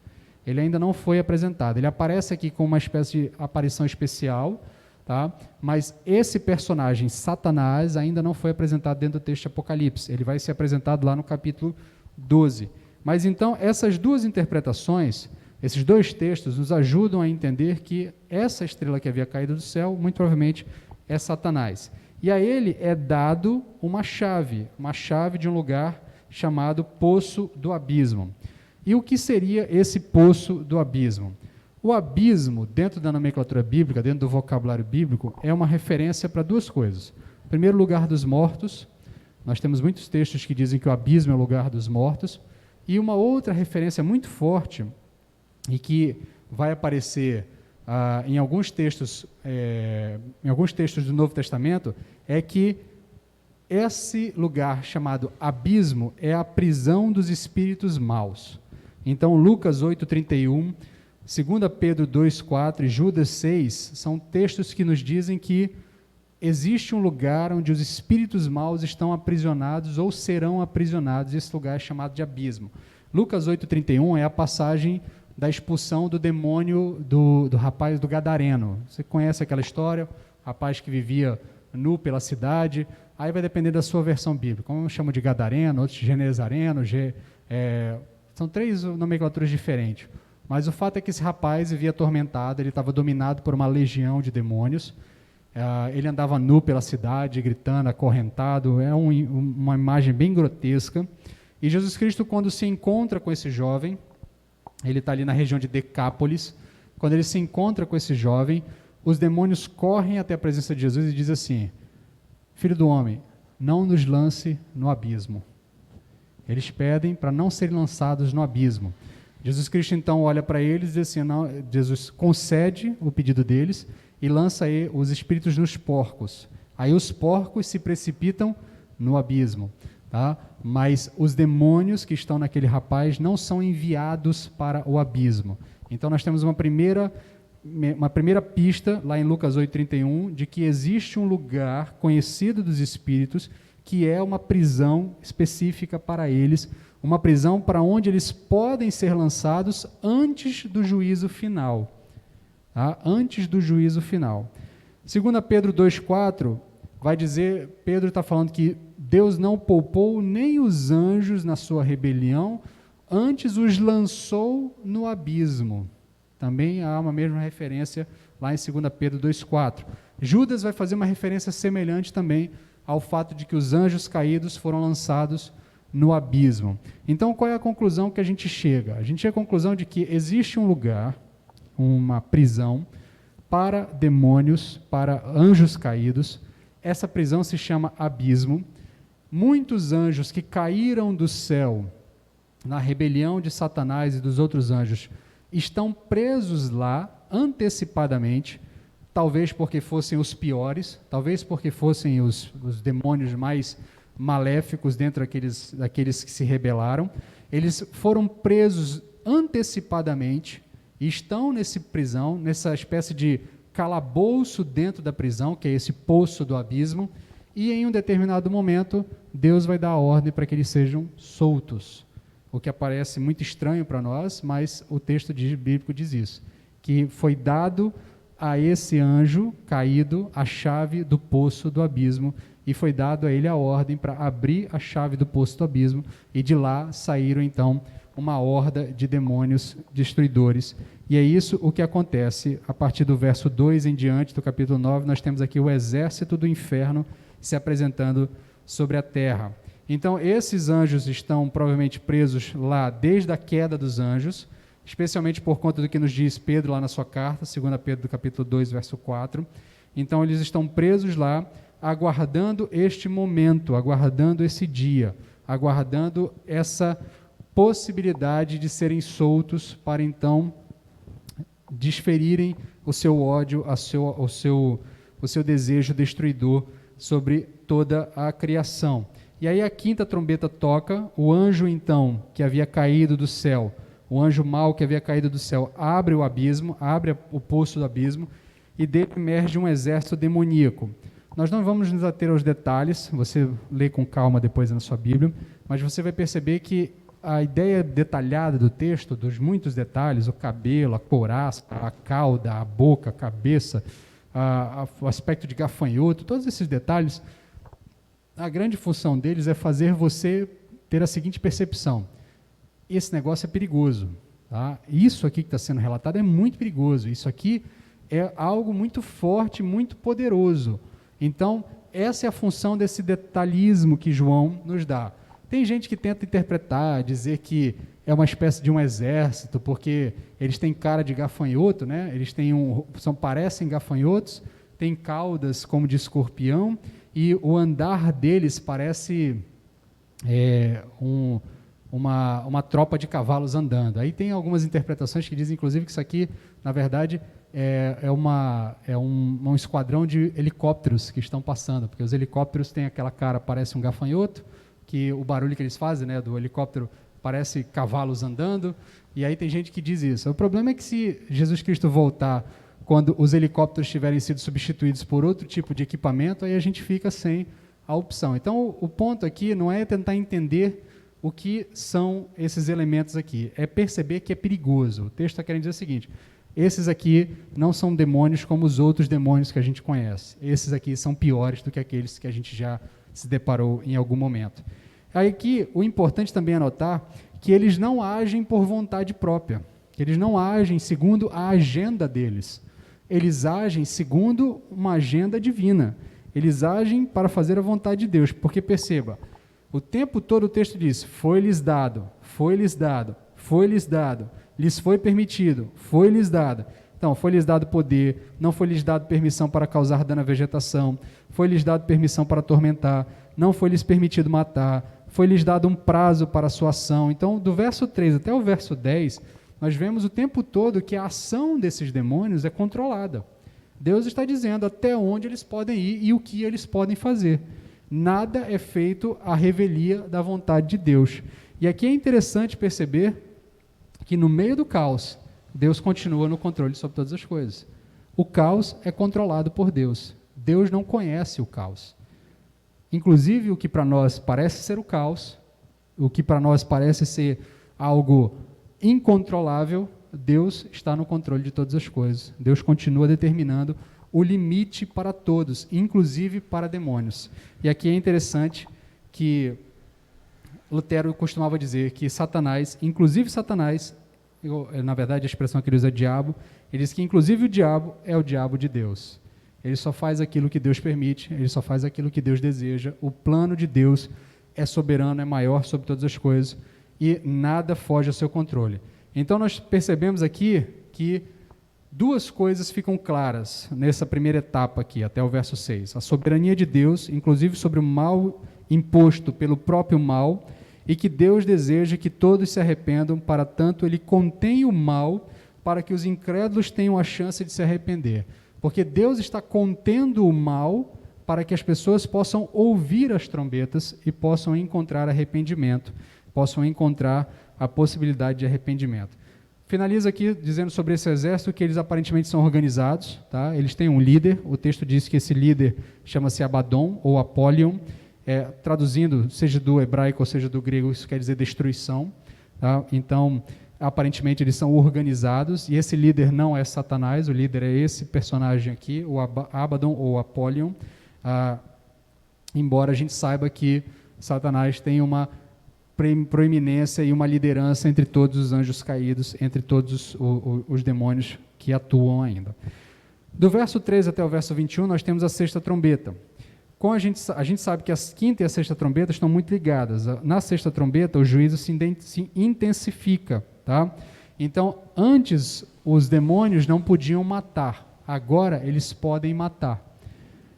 Ele ainda não foi apresentado. Ele aparece aqui com uma espécie de aparição especial, tá? Mas esse personagem, Satanás, ainda não foi apresentado dentro do texto de Apocalipse. Ele vai ser apresentado lá no capítulo 12. Mas então, essas duas interpretações, esses dois textos, nos ajudam a entender que essa estrela que havia caído do céu, muito provavelmente, é Satanás. E a ele é dado uma chave de um lugar chamado Poço do Abismo. E o que seria esse Poço do Abismo? O abismo, dentro da nomenclatura bíblica, dentro do vocabulário bíblico, é uma referência para duas coisas. Em primeiro lugar, dos mortos. Nós temos muitos textos que dizem que o abismo é o lugar dos mortos. E uma outra referência muito forte, e que vai aparecer em alguns textos do Novo Testamento, é que esse lugar chamado abismo é a prisão dos espíritos maus. Então, Lucas 8:31, 2 Pedro 2:4 e Judas 6 são textos que nos dizem que existe um lugar onde os espíritos maus estão aprisionados ou serão aprisionados, e esse lugar é chamado de abismo. Lucas 8:31 é a passagem da expulsão do demônio do rapaz do Gadareno. Você conhece aquela história? O rapaz que vivia nu pela cidade. Aí vai depender da sua versão bíblica. Uns chamam de Gadareno, outros de Genezareno. São três nomenclaturas diferentes. Mas o fato é que esse rapaz vivia atormentado, ele estava dominado por uma legião de demônios. Ele andava nu pela cidade, gritando, acorrentado. É uma imagem bem grotesca. E Jesus Cristo, quando se encontra com esse jovem, ele está ali na região de Decápolis, quando ele se encontra com esse jovem, os demônios correm até a presença de Jesus e dizem assim: Filho do homem, não nos lance no abismo. Eles pedem para não serem lançados no abismo. Jesus Cristo então olha para eles e diz assim, não, Jesus concede o pedido deles e lança aí os espíritos nos porcos. Aí os porcos se precipitam no abismo, tá? Mas os demônios que estão naquele rapaz não são enviados para o abismo. Então nós temos uma primeira pista lá em Lucas 8:31 de que existe um lugar conhecido dos espíritos que é uma prisão específica para eles, uma prisão para onde eles podem ser lançados antes do juízo final. Tá? Antes do juízo final. 2 Pedro 2,4 vai dizer, Pedro está falando que Deus não poupou nem os anjos na sua rebelião, antes os lançou no abismo. Também há uma mesma referência lá em 2 Pedro 2,4. Judas vai fazer uma referência semelhante também ao fato de que os anjos caídos foram lançados no abismo. Então, qual é a conclusão que a gente chega? A gente chega à conclusão de que existe um lugar, uma prisão, para demônios, para anjos caídos. Essa prisão se chama abismo. Muitos anjos que caíram do céu na rebelião de Satanás e dos outros anjos estão presos lá antecipadamente, talvez porque fossem os piores, talvez porque fossem os demônios mais maléficos dentro daqueles que se rebelaram. Eles foram presos antecipadamente e estão nessa prisão, nessa espécie de calabouço dentro da prisão, que é esse poço do abismo, e em um determinado momento, Deus vai dar a ordem para que eles sejam soltos. O que aparece muito estranho para nós, mas o texto bíblico diz isso, que foi dado a esse anjo caído a chave do poço do abismo, e foi dado a ele a ordem para abrir a chave do poço do abismo, e de lá saíram então uma horda de demônios destruidores. E é isso o que acontece a partir do verso 2 em diante do capítulo 9, nós temos aqui o exército do inferno se apresentando sobre a terra. Então, esses anjos estão provavelmente presos lá desde a queda dos anjos, especialmente por conta do que nos diz Pedro lá na sua carta, 2 Pedro do capítulo 2, verso 4. Então, eles estão presos lá, aguardando este momento, aguardando esse dia, aguardando essa possibilidade de serem soltos para então desferirem o seu ódio, o seu desejo destruidor sobre toda a criação. E aí a quinta trombeta toca, o anjo então, que havia caído do céu, o anjo mau que havia caído do céu, abre o abismo, abre o poço do abismo, e dele emerge um exército demoníaco. Nós não vamos nos ater aos detalhes, você lê com calma depois na sua Bíblia, mas você vai perceber que a ideia detalhada do texto, dos muitos detalhes, o cabelo, a couraça, a cauda, a boca, a cabeça, o aspecto de gafanhoto, todos esses detalhes, a grande função deles é fazer você ter a seguinte percepção: esse negócio é perigoso. Tá? Isso aqui que está sendo relatado é muito perigoso, isso aqui é algo muito forte, muito poderoso. Então, essa é a função desse detalhismo que João nos dá. Tem gente que tenta interpretar, dizer que é uma espécie de um exército, porque eles têm cara de gafanhoto, né? Eles têm parecem gafanhotos, têm caudas como de escorpião, e o andar deles parece uma tropa de cavalos andando. Aí tem algumas interpretações que dizem, inclusive, que isso aqui, na verdade, é um esquadrão de helicópteros que estão passando, porque os helicópteros têm aquela cara, parece um gafanhoto, que o barulho que eles fazem, né, do helicóptero parece cavalos andando, e aí tem gente que diz isso. O problema é que se Jesus Cristo voltar quando os helicópteros tiverem sido substituídos por outro tipo de equipamento, aí a gente fica sem a opção. Então, o ponto aqui não é tentar entender o que são esses elementos aqui, é perceber que é perigoso. O texto está querendo dizer o seguinte: esses aqui não são demônios como os outros demônios que a gente conhece. Esses aqui são piores do que aqueles que a gente já se deparou em algum momento. Aí aqui, o importante também é notar que eles não agem por vontade própria, que eles não agem segundo a agenda deles. Eles agem segundo uma agenda divina. Eles agem para fazer a vontade de Deus, porque perceba, o tempo todo o texto diz: foi-lhes dado, foi-lhes dado, foi-lhes dado, lhes foi permitido, foi-lhes dado. Então, foi-lhes dado poder, não foi-lhes dado permissão para causar dano à vegetação, foi-lhes dado permissão para atormentar, não foi-lhes permitido matar, foi-lhes dado um prazo para a sua ação. Então, do verso 3 até o verso 10, nós vemos o tempo todo que a ação desses demônios é controlada. Deus está dizendo até onde eles podem ir e o que eles podem fazer. Nada é feito à revelia da vontade de Deus. E aqui é interessante perceber que no meio do caos, Deus continua no controle sobre todas as coisas. O caos é controlado por Deus. Deus não conhece o caos. Inclusive, o que para nós parece ser o caos, o que para nós parece ser algo incontrolável, Deus está no controle de todas as coisas. Deus continua determinando o limite para todos, inclusive para demônios. E aqui é interessante que Lutero costumava dizer que Satanás, inclusive Satanás, na verdade a expressão que ele usa é diabo, ele diz que inclusive o diabo é o diabo de Deus. Ele só faz aquilo que Deus permite, ele só faz aquilo que Deus deseja. O plano de Deus é soberano, é maior sobre todas as coisas e nada foge ao seu controle. Então nós percebemos aqui que duas coisas ficam claras nessa primeira etapa aqui, até o verso 6. A soberania de Deus, inclusive sobre o mal imposto pelo próprio mal, e que Deus deseja que todos se arrependam, para tanto ele contém o mal para que os incrédulos tenham a chance de se arrepender. Porque Deus está contendo o mal para que as pessoas possam ouvir as trombetas e possam encontrar arrependimento, possam encontrar a possibilidade de arrependimento. Finaliza aqui dizendo sobre esse exército que eles aparentemente são organizados, tá? Eles têm um líder, o texto diz que esse líder chama-se Abaddon ou Apollyon, traduzindo, seja do hebraico ou seja do grego, isso quer dizer destruição, tá? Então, aparentemente eles são organizados, e esse líder não é Satanás, o líder é esse personagem aqui, o Abaddon ou Apollyon, embora a gente saiba que Satanás tem uma proeminência e uma liderança entre todos os anjos caídos, entre todos os demônios que atuam ainda. Do verso 13 até o verso 21, nós temos a sexta trombeta. A gente sabe que a quinta e a sexta trombeta estão muito ligadas. Na sexta trombeta, o juízo se intensifica. Tá? Então, antes, os demônios não podiam matar. Agora, eles podem matar.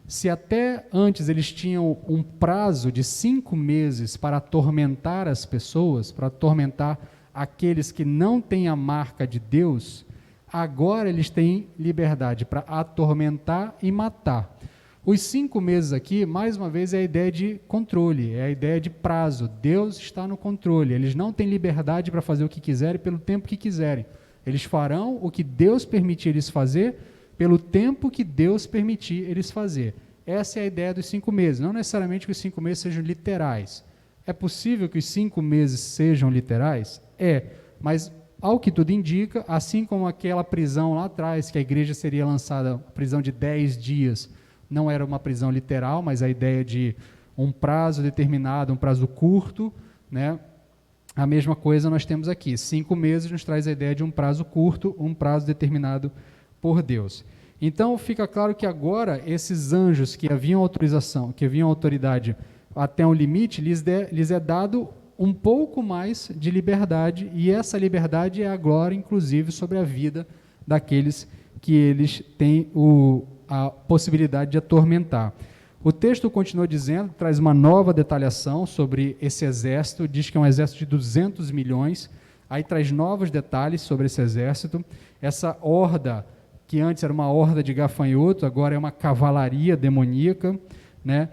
Se até antes eles tinham um prazo de 5 meses para atormentar as pessoas, para atormentar aqueles que não têm a marca de Deus, agora eles têm liberdade para atormentar e matar. Os 5 meses aqui, mais uma vez, é a ideia de controle, é a ideia de prazo. Deus está no controle, eles não têm liberdade para fazer o que quiserem pelo tempo que quiserem. Eles farão o que Deus permitir eles fazer pelo tempo que Deus permitir eles fazer. Essa é a ideia dos 5 meses. Não necessariamente que os 5 meses sejam literais. É possível que os 5 meses sejam literais? Mas ao que tudo indica, assim como aquela prisão lá atrás, que a igreja seria lançada, prisão de 10 dias, não era uma prisão literal, mas a ideia de um prazo determinado, um prazo curto, né? A mesma coisa nós temos aqui. 5 meses nos traz a ideia de um prazo curto, um prazo determinado por Deus. Então, fica claro que agora esses anjos que haviam autorização, que haviam autoridade até um limite, lhes é dado um pouco mais de liberdade, e essa liberdade é agora, inclusive, sobre a vida daqueles que eles têm a possibilidade de atormentar. O texto continua dizendo, traz uma nova detalhação sobre esse exército, diz que é um exército de 200 milhões, aí traz novos detalhes sobre esse exército, essa horda, que antes era uma horda de gafanhoto, agora é uma cavalaria demoníaca, né?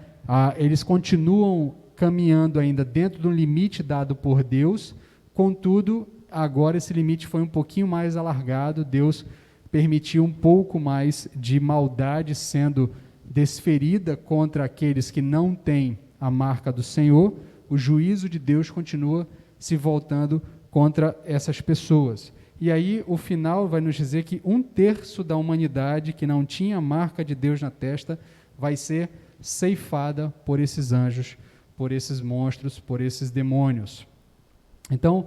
Eles continuam caminhando ainda dentro de um limite dado por Deus, contudo, agora esse limite foi um pouquinho mais alargado, Deus permitiu um pouco mais de maldade sendo desferida contra aqueles que não têm a marca do Senhor, o juízo de Deus continua se voltando contra essas pessoas. E aí o final vai nos dizer que 1/3 da humanidade que não tinha a marca de Deus na testa vai ser ceifada por esses anjos, por esses monstros, por esses demônios. Então,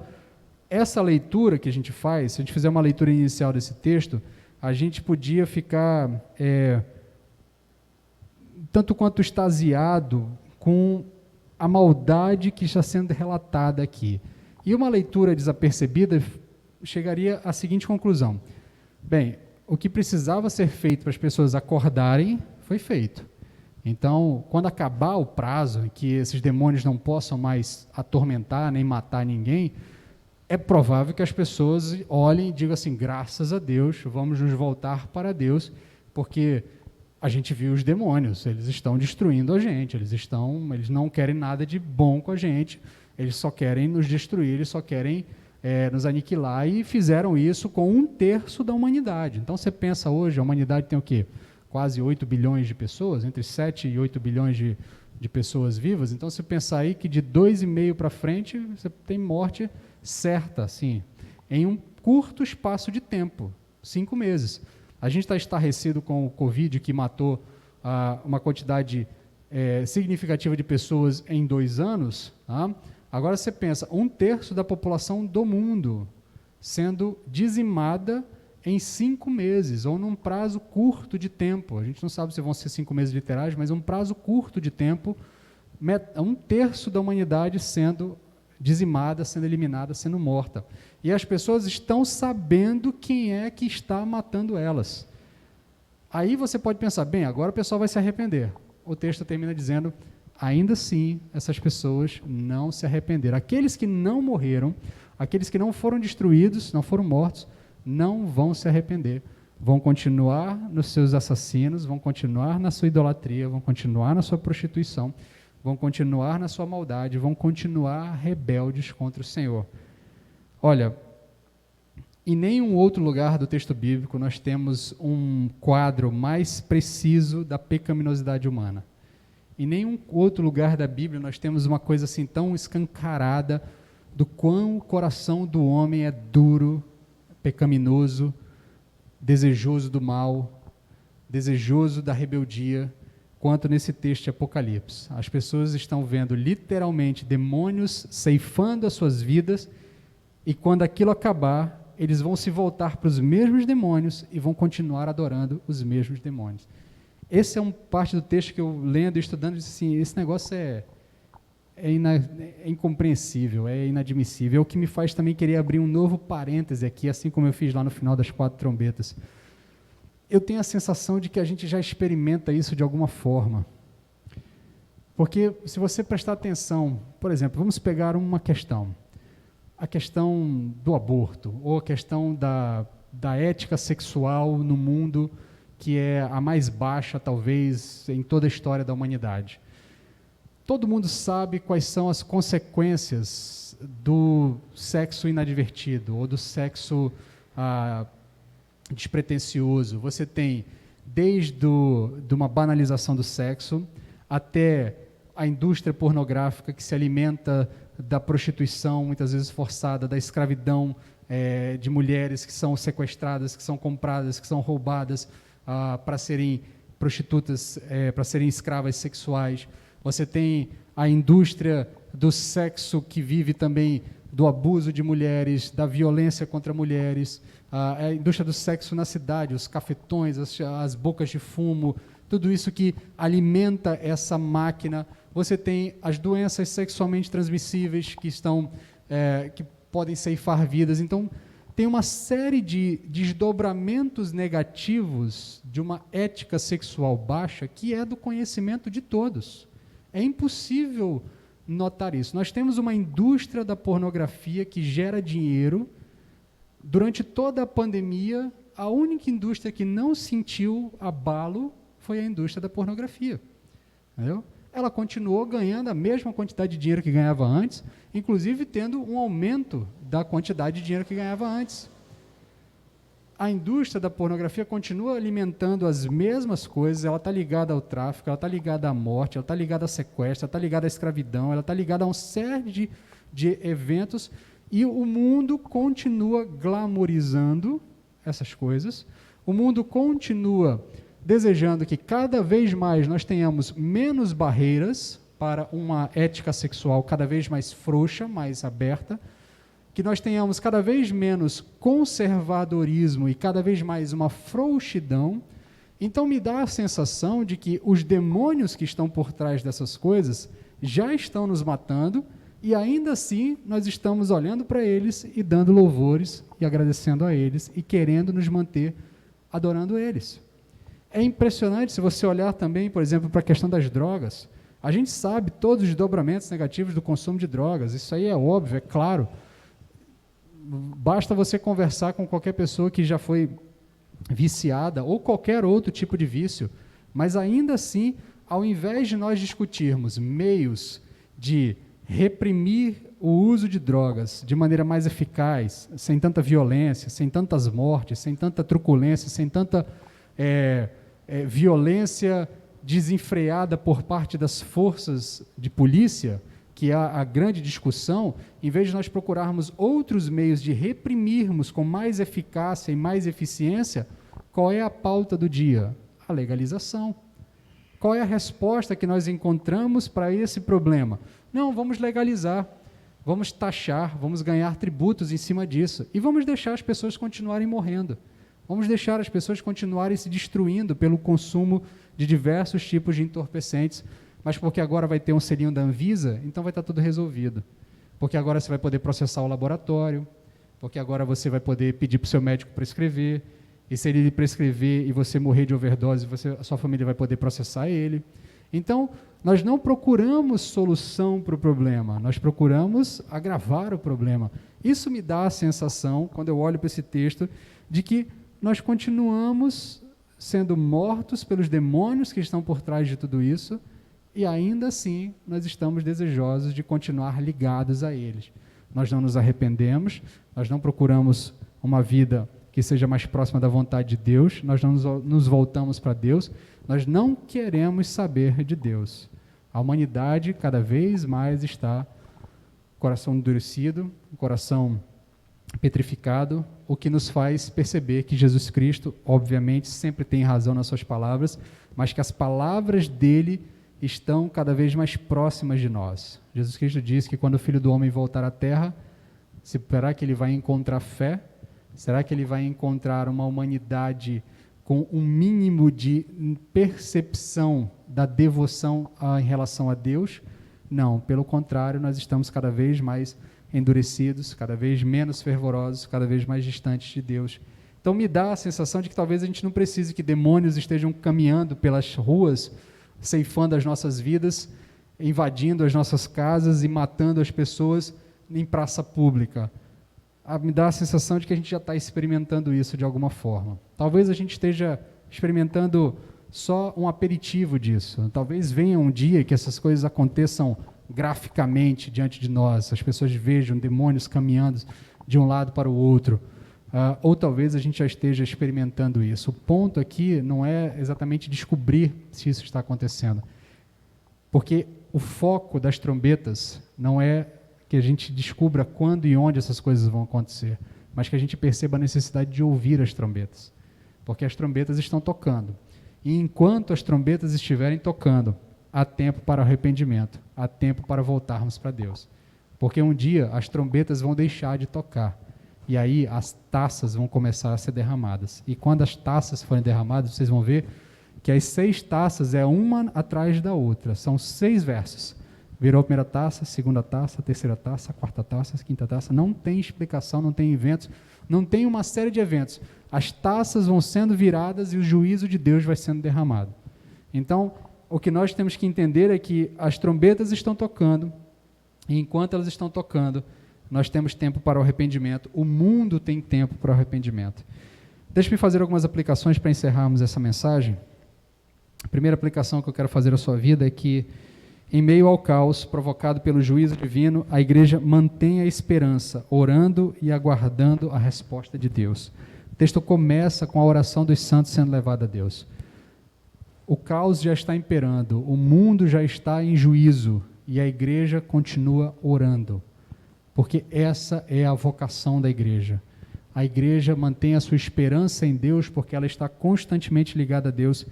essa leitura que a gente faz, se a gente fizer uma leitura inicial desse texto, a gente podia ficar tanto quanto extasiado com a maldade que está sendo relatada aqui. E uma leitura desapercebida chegaria à seguinte conclusão: bem, o que precisava ser feito para as pessoas acordarem foi feito. Então, quando acabar o prazo, que esses demônios não possam mais atormentar nem matar ninguém, é provável que as pessoas olhem e digam assim, graças a Deus, vamos nos voltar para Deus, porque a gente viu os demônios, eles estão destruindo a gente, eles não querem nada de bom com a gente, eles só querem nos destruir, eles só querem nos aniquilar, e fizeram isso com 1/3 da humanidade. Então, você pensa hoje, a humanidade tem o quê? Quase 8 bilhões de pessoas, entre 7 e 8 bilhões de pessoas vivas. Então, se pensar aí que de 2,5 para frente, você tem morte certa, assim, em um curto espaço de tempo, 5 meses. A gente está estarrecido com o Covid, que matou uma quantidade significativa de pessoas em 2 anos, tá? Agora você pensa, 1/3 da população do mundo sendo dizimada em 5 meses, ou num prazo curto de tempo. A gente não sabe se vão ser 5 meses literais, mas um prazo curto de tempo, 1/3 da humanidade sendo dizimada, sendo eliminada, sendo morta. E as pessoas estão sabendo quem é que está matando elas. Aí você pode pensar, bem, agora o pessoal vai se arrepender. O texto termina dizendo, ainda assim, essas pessoas não se arrependeram. Aqueles que não morreram, aqueles que não foram destruídos, não foram mortos, não vão se arrepender. Vão continuar nos seus assassinos, vão continuar na sua idolatria, vão continuar na sua prostituição, vão continuar na sua maldade, vão continuar rebeldes contra o Senhor. Olha, em nenhum outro lugar do texto bíblico nós temos um quadro mais preciso da pecaminosidade humana. Em nenhum outro lugar da Bíblia nós temos uma coisa assim tão escancarada do quão o coração do homem é duro, pecaminoso, desejoso do mal, desejoso da rebeldia, quanto nesse texto de Apocalipse. As pessoas estão vendo literalmente demônios ceifando as suas vidas, e quando aquilo acabar, eles vão se voltar para os mesmos demônios e vão continuar adorando os mesmos demônios. Essa é uma parte do texto que eu lendo e estudando, disse assim, esse negócio é incompreensível, é inadmissível. É o que me faz também querer abrir um novo parêntese aqui, assim como eu fiz lá no final das 4 trombetas. Eu tenho a sensação de que a gente já experimenta isso de alguma forma. Porque se você prestar atenção, por exemplo, vamos pegar uma questão. A questão do aborto, ou a questão da ética sexual no mundo, que é a mais baixa, talvez, em toda a história da humanidade. Todo mundo sabe quais são as consequências do sexo inadvertido, ou do sexo despretensioso. Você tem desde de uma banalização do sexo, até a indústria pornográfica que se alimenta da prostituição, muitas vezes forçada, da escravidão de mulheres que são sequestradas, que são compradas, que são roubadas para serem prostitutas, para serem escravas sexuais. Você tem a indústria do sexo que vive também do abuso de mulheres, da violência contra mulheres, a indústria do sexo na cidade, os cafetões, as bocas de fumo, tudo isso que alimenta essa máquina. Você tem as doenças sexualmente transmissíveis que podem ceifar vidas. Então, tem uma série de desdobramentos negativos de uma ética sexual baixa que é do conhecimento de todos. É impossível notar isso. Nós temos uma indústria da pornografia que gera dinheiro. Durante toda a pandemia, a única indústria que não sentiu abalo foi a indústria da pornografia. Entendeu? Ela continuou ganhando a mesma quantidade de dinheiro que ganhava antes, inclusive tendo um aumento da quantidade de dinheiro que ganhava antes. A indústria da pornografia continua alimentando as mesmas coisas, ela está ligada ao tráfico, ela está ligada à morte, ela está ligada a sequestro, ela está ligada à escravidão, ela está ligada a uma série de eventos, e o mundo continua glamorizando essas coisas, o mundo continua desejando que cada vez mais nós tenhamos menos barreiras para uma ética sexual cada vez mais frouxa, mais aberta, que nós tenhamos cada vez menos conservadorismo e cada vez mais uma frouxidão. Então me dá a sensação de que os demônios que estão por trás dessas coisas já estão nos matando, e ainda assim nós estamos olhando para eles e dando louvores e agradecendo a eles e querendo nos manter adorando eles. É impressionante se você olhar também, por exemplo, para a questão das drogas. A gente sabe todos os desdobramentos negativos do consumo de drogas, isso aí é óbvio, é claro. Basta você conversar com qualquer pessoa que já foi viciada ou qualquer outro tipo de vício, mas ainda assim, ao invés de nós discutirmos meios de reprimir o uso de drogas de maneira mais eficaz, sem tanta violência, sem tantas mortes, sem tanta truculência, sem tanta violência desenfreada por parte das forças de polícia, que é a grande discussão, em vez de nós procurarmos outros meios de reprimirmos com mais eficácia e mais eficiência, qual é a pauta do dia? A legalização. Qual é a resposta que nós encontramos para esse problema? Não, vamos legalizar, vamos taxar, vamos ganhar tributos em cima disso, e vamos deixar as pessoas continuarem morrendo. Vamos deixar as pessoas continuarem se destruindo pelo consumo de diversos tipos de entorpecentes, mas porque agora vai ter um selinho da Anvisa, então vai estar tudo resolvido. Porque agora você vai poder processar o laboratório, porque agora você vai poder pedir para o seu médico prescrever, e se ele prescrever e você morrer de overdose, a sua família vai poder processar ele. Então, nós não procuramos solução para o problema, nós procuramos agravar o problema. Isso me dá a sensação, quando eu olho para esse texto, de que nós continuamos sendo mortos pelos demônios que estão por trás de tudo isso, e ainda assim nós estamos desejosos de continuar ligados a eles. nós não nos arrependemos, nós não procuramos uma vida que seja mais próxima da vontade de Deus, nós não nos voltamos para Deus, nós não queremos saber de Deus. A humanidade cada vez mais está coração endurecido, coração petrificado, o que nos faz perceber que Jesus Cristo, obviamente, sempre tem razão nas suas palavras, mas que as palavras dele estão cada vez mais próximas de nós. Jesus Cristo diz que quando o Filho do Homem voltar à Terra, será que ele vai encontrar fé? Será que ele vai encontrar uma humanidade com um mínimo de percepção da devoção em relação a Deus? Não, pelo contrário, nós estamos cada vez mais endurecidos, cada vez menos fervorosos, cada vez mais distantes de Deus. Então me dá a sensação de que talvez a gente não precise que demônios estejam caminhando pelas ruas, ceifando as nossas vidas, invadindo as nossas casas e matando as pessoas em praça pública. Me dá a sensação de que a gente já está experimentando isso de alguma forma. Talvez a gente esteja experimentando só um aperitivo disso. Talvez venha um dia que essas coisas aconteçam graficamente diante de nós, as pessoas vejam demônios caminhando de um lado para o outro, ou talvez a gente já esteja experimentando isso. O ponto aqui não é exatamente descobrir se isso está acontecendo, porque o foco das trombetas não é que a gente descubra quando e onde essas coisas vão acontecer, mas que a gente perceba a necessidade de ouvir as trombetas, porque as trombetas estão tocando, e enquanto as trombetas estiverem tocando, há tempo para arrependimento, há tempo para voltarmos para Deus. Porque um dia as trombetas vão deixar de tocar, e aí as taças vão começar a ser derramadas. E quando as taças forem derramadas, vocês vão ver que as 6 taças é uma atrás da outra, são 6 versos. Virou a primeira taça, segunda taça, terceira taça, quarta taça, quinta taça, não tem explicação, não tem eventos, não tem uma série de eventos. As taças vão sendo viradas e o juízo de Deus vai sendo derramado. Então, o que nós temos que entender é que as trombetas estão tocando, e enquanto elas estão tocando, nós temos tempo para o arrependimento, o mundo tem tempo para o arrependimento. Deixe-me fazer algumas aplicações para encerrarmos essa mensagem. A primeira aplicação que eu quero fazer à sua vida é que, em meio ao caos provocado pelo juízo divino, a igreja mantém a esperança, orando e aguardando a resposta de Deus. O texto começa com a oração dos santos sendo levada a Deus. O caos já está imperando, o mundo já está em juízo e a igreja continua orando, porque essa é a vocação da igreja. A igreja mantém a sua esperança em Deus porque ela está constantemente ligada a Deus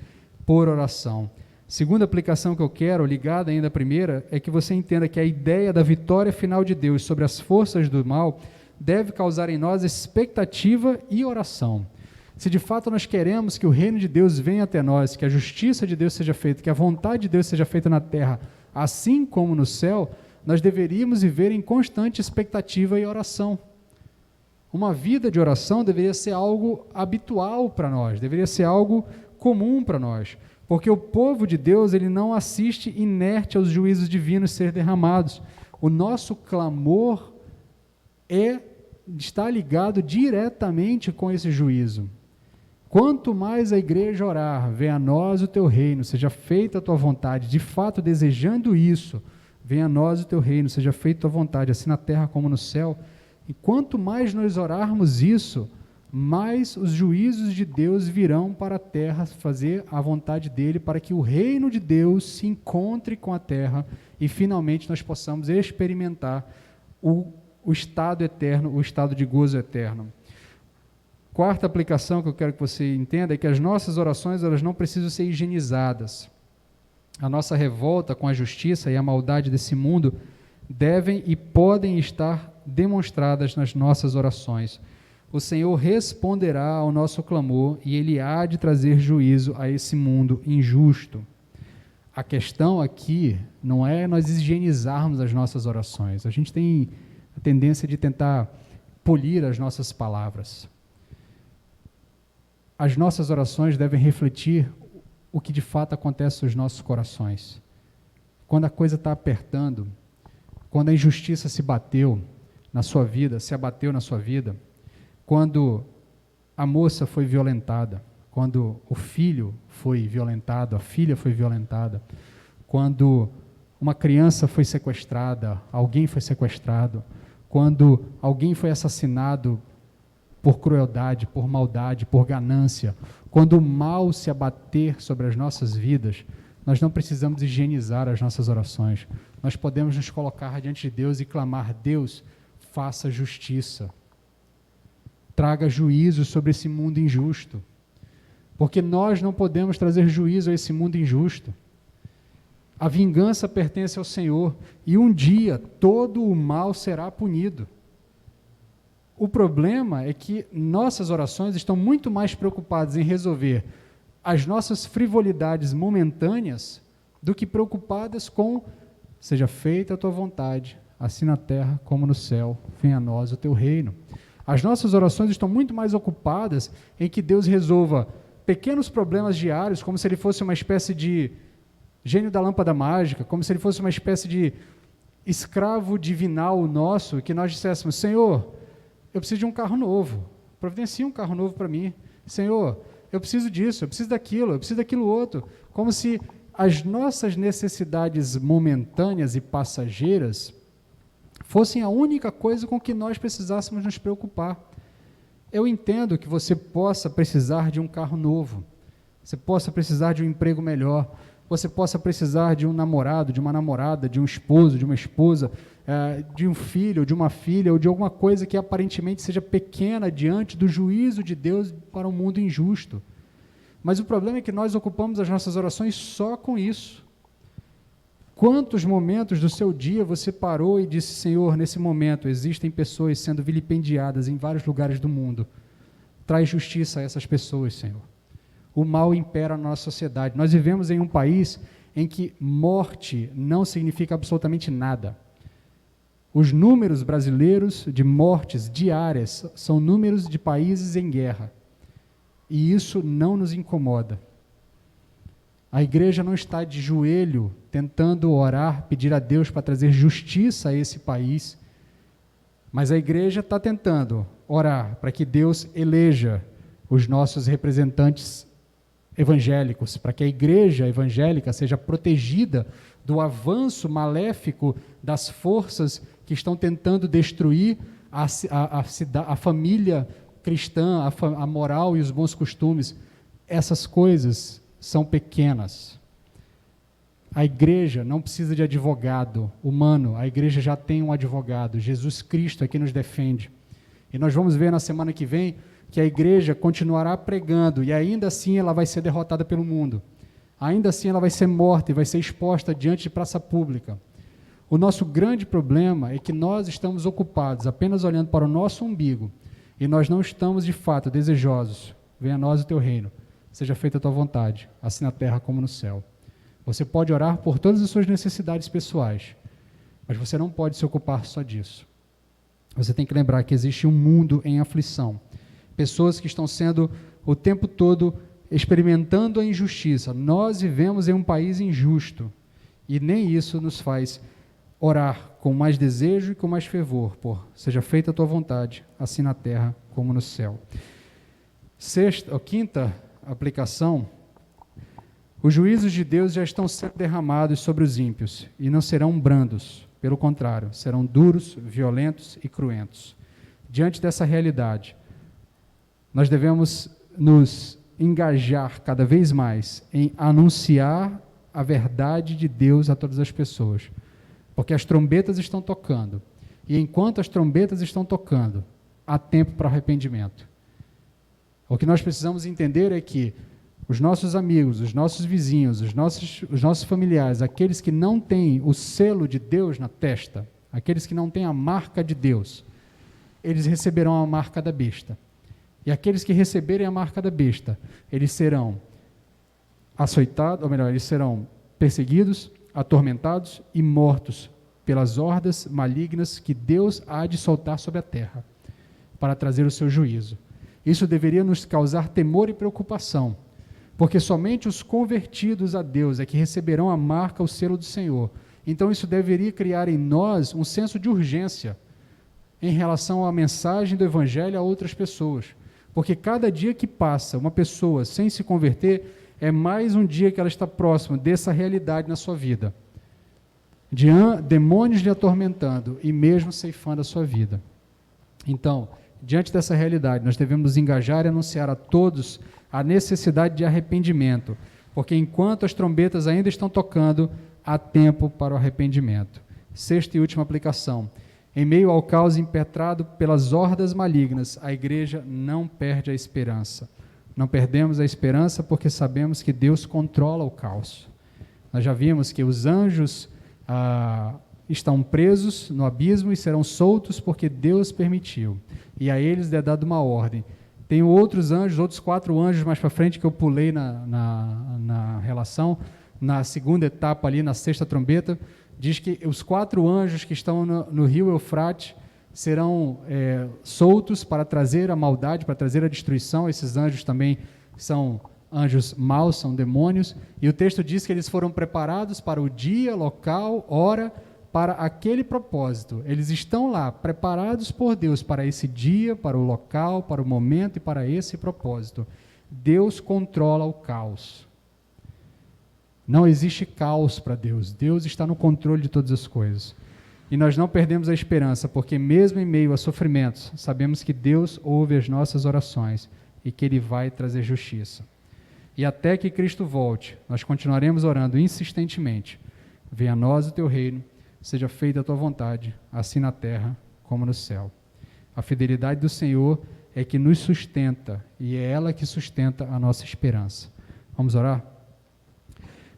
por oração. Segunda aplicação que eu quero, ligada ainda à primeira, é que você entenda que a ideia da vitória final de Deus sobre as forças do mal deve causar em nós expectativa e oração. Se de fato nós queremos que o reino de Deus venha até nós, que a justiça de Deus seja feita, que a vontade de Deus seja feita na terra, assim como no céu, nós deveríamos viver em constante expectativa e oração. Uma vida de oração deveria ser algo habitual para nós, deveria ser algo comum para nós, porque o povo de Deus ele não assiste inerte aos juízos divinos ser derramados. O nosso clamor está ligado diretamente com esse juízo. Quanto mais a igreja orar, venha a nós o teu reino, seja feita a tua vontade, de fato desejando isso, venha a nós o teu reino, seja feita a tua vontade, assim na terra como no céu, e quanto mais nós orarmos isso, mais os juízos de Deus virão para a terra fazer a vontade dele, para que o reino de Deus se encontre com a terra e finalmente nós possamos experimentar o estado eterno, o estado de gozo eterno. Quarta aplicação que eu quero que você entenda é que as nossas orações elas não precisam ser higienizadas. A nossa revolta com a justiça e a maldade desse mundo devem e podem estar demonstradas nas nossas orações. O Senhor responderá ao nosso clamor e Ele há de trazer juízo a esse mundo injusto. A questão aqui não é nós higienizarmos as nossas orações. A gente tem a tendência de tentar polir as nossas palavras. As nossas orações devem refletir o que de fato acontece nos nossos corações. Quando a coisa está apertando, quando a injustiça se bateu na sua vida, se abateu na sua vida, quando a moça foi violentada, quando o filho foi violentado, a filha foi violentada, quando uma criança foi sequestrada, alguém foi sequestrado, quando alguém foi assassinado por crueldade, por maldade, por ganância, quando o mal se abater sobre as nossas vidas, nós não precisamos higienizar as nossas orações. Nós podemos nos colocar diante de Deus e clamar: Deus, faça justiça. Traga juízo sobre esse mundo injusto. Porque nós não podemos trazer juízo a esse mundo injusto. A vingança pertence ao Senhor, e um dia todo o mal será punido. O problema é que nossas orações estão muito mais preocupadas em resolver as nossas frivolidades momentâneas do que preocupadas com: seja feita a tua vontade, assim na terra como no céu, venha a nós o teu reino. As nossas orações estão muito mais ocupadas em que Deus resolva pequenos problemas diários, como se ele fosse uma espécie de gênio da lâmpada mágica, como se ele fosse uma espécie de escravo divinal nosso, que nós disséssemos: Senhor, eu preciso de um carro novo, providencia um carro novo para mim. Senhor, eu preciso disso, eu preciso daquilo outro. Como se as nossas necessidades momentâneas e passageiras fossem a única coisa com que nós precisássemos nos preocupar. Eu entendo que você possa precisar de um carro novo, você possa precisar de um emprego melhor, você possa precisar de um namorado, de uma namorada, de um esposo, de uma esposa, de um filho, de uma filha, ou de alguma coisa que aparentemente seja pequena diante do juízo de Deus para um mundo injusto. Mas o problema é que nós ocupamos as nossas orações só com isso. Quantos momentos do seu dia você parou e disse: Senhor, nesse momento existem pessoas sendo vilipendiadas em vários lugares do mundo. Traz justiça a essas pessoas, Senhor. O mal impera na nossa sociedade. Nós vivemos em um país em que morte não significa absolutamente nada. Os números brasileiros de mortes diárias são números de países em guerra. E isso não nos incomoda. A igreja não está de joelho tentando orar, pedir a Deus para trazer justiça a esse país, mas a igreja está tentando orar para que Deus eleja os nossos representantes evangélicos, para que a igreja evangélica seja protegida do avanço maléfico das forças que estão tentando destruir a família cristã, a moral e os bons costumes. Essas coisas são pequenas. A igreja não precisa de advogado humano, a igreja já tem um advogado, Jesus Cristo é quem nos defende. E nós vamos ver na semana que vem que a igreja continuará pregando, e ainda assim ela vai ser derrotada pelo mundo. Ainda assim ela vai ser morta e vai ser exposta diante de praça pública. O nosso grande problema é que nós estamos ocupados apenas olhando para o nosso umbigo, e nós não estamos de fato desejosos: venha a nós o teu reino, seja feita a tua vontade, assim na terra como no céu. Você pode orar por todas as suas necessidades pessoais, mas você não pode se ocupar só disso. Você tem que lembrar que existe um mundo em aflição. Pessoas que estão sendo o tempo todo experimentando a injustiça. Nós vivemos em um país injusto e nem isso nos faz orar com mais desejo e com mais fervor por: seja feita a tua vontade, assim na terra como no céu. Quinta aplicação: os juízos de Deus já estão sendo derramados sobre os ímpios e não serão brandos, pelo contrário, serão duros, violentos e cruentos. Diante dessa realidade, nós devemos nos engajar cada vez mais em anunciar a verdade de Deus a todas as pessoas, porque as trombetas estão tocando, e enquanto as trombetas estão tocando, há tempo para arrependimento. O que nós precisamos entender é que os nossos amigos, os nossos vizinhos, os nossos familiares, aqueles que não têm o selo de Deus na testa, aqueles que não têm a marca de Deus, eles receberão a marca da besta. E aqueles que receberem a marca da besta, eles serão açoitados, ou melhor, eles serão perseguidos, atormentados e mortos pelas hordas malignas que Deus há de soltar sobre a terra, para trazer o seu juízo. Isso deveria nos causar temor e preocupação, porque somente os convertidos a Deus é que receberão a marca, o selo do Senhor. Então isso deveria criar em nós um senso de urgência em relação à mensagem do Evangelho a outras pessoas. Porque cada dia que passa uma pessoa sem se converter, é mais um dia que ela está próxima dessa realidade na sua vida. demônios lhe atormentando e mesmo ceifando a sua vida. Então, diante dessa realidade, nós devemos nos engajar e anunciar a todos a necessidade de arrependimento, porque enquanto as trombetas ainda estão tocando, há tempo para o arrependimento. Sexta e última aplicação. Em meio ao caos impetrado pelas hordas malignas, a igreja não perde a esperança. Não perdemos a esperança porque sabemos que Deus controla o caos. Nós já vimos que os anjos estão presos no abismo e serão soltos porque Deus permitiu. E a eles é dada uma ordem. Tem outros anjos, outros 4 anjos mais para frente que eu pulei na relação, na segunda etapa ali, na sexta trombeta, diz que os 4 anjos que estão no rio Eufrates serão soltos para trazer a maldade, para trazer a destruição. Esses anjos também são anjos maus, são demônios, e o texto diz que eles foram preparados para o dia, local, hora, para aquele propósito. Eles estão lá, preparados por Deus para esse dia, para o local, para o momento e para esse propósito. Deus controla o caos. Não existe caos para Deus. Deus está no controle de todas as coisas. E nós não perdemos a esperança, porque mesmo em meio a sofrimentos, sabemos que Deus ouve as nossas orações e que Ele vai trazer justiça. E até que Cristo volte, nós continuaremos orando insistentemente. Venha a nós o teu reino, seja feita a tua vontade, assim na terra como no céu. A fidelidade do Senhor é que nos sustenta, e é ela que sustenta a nossa esperança. Vamos orar?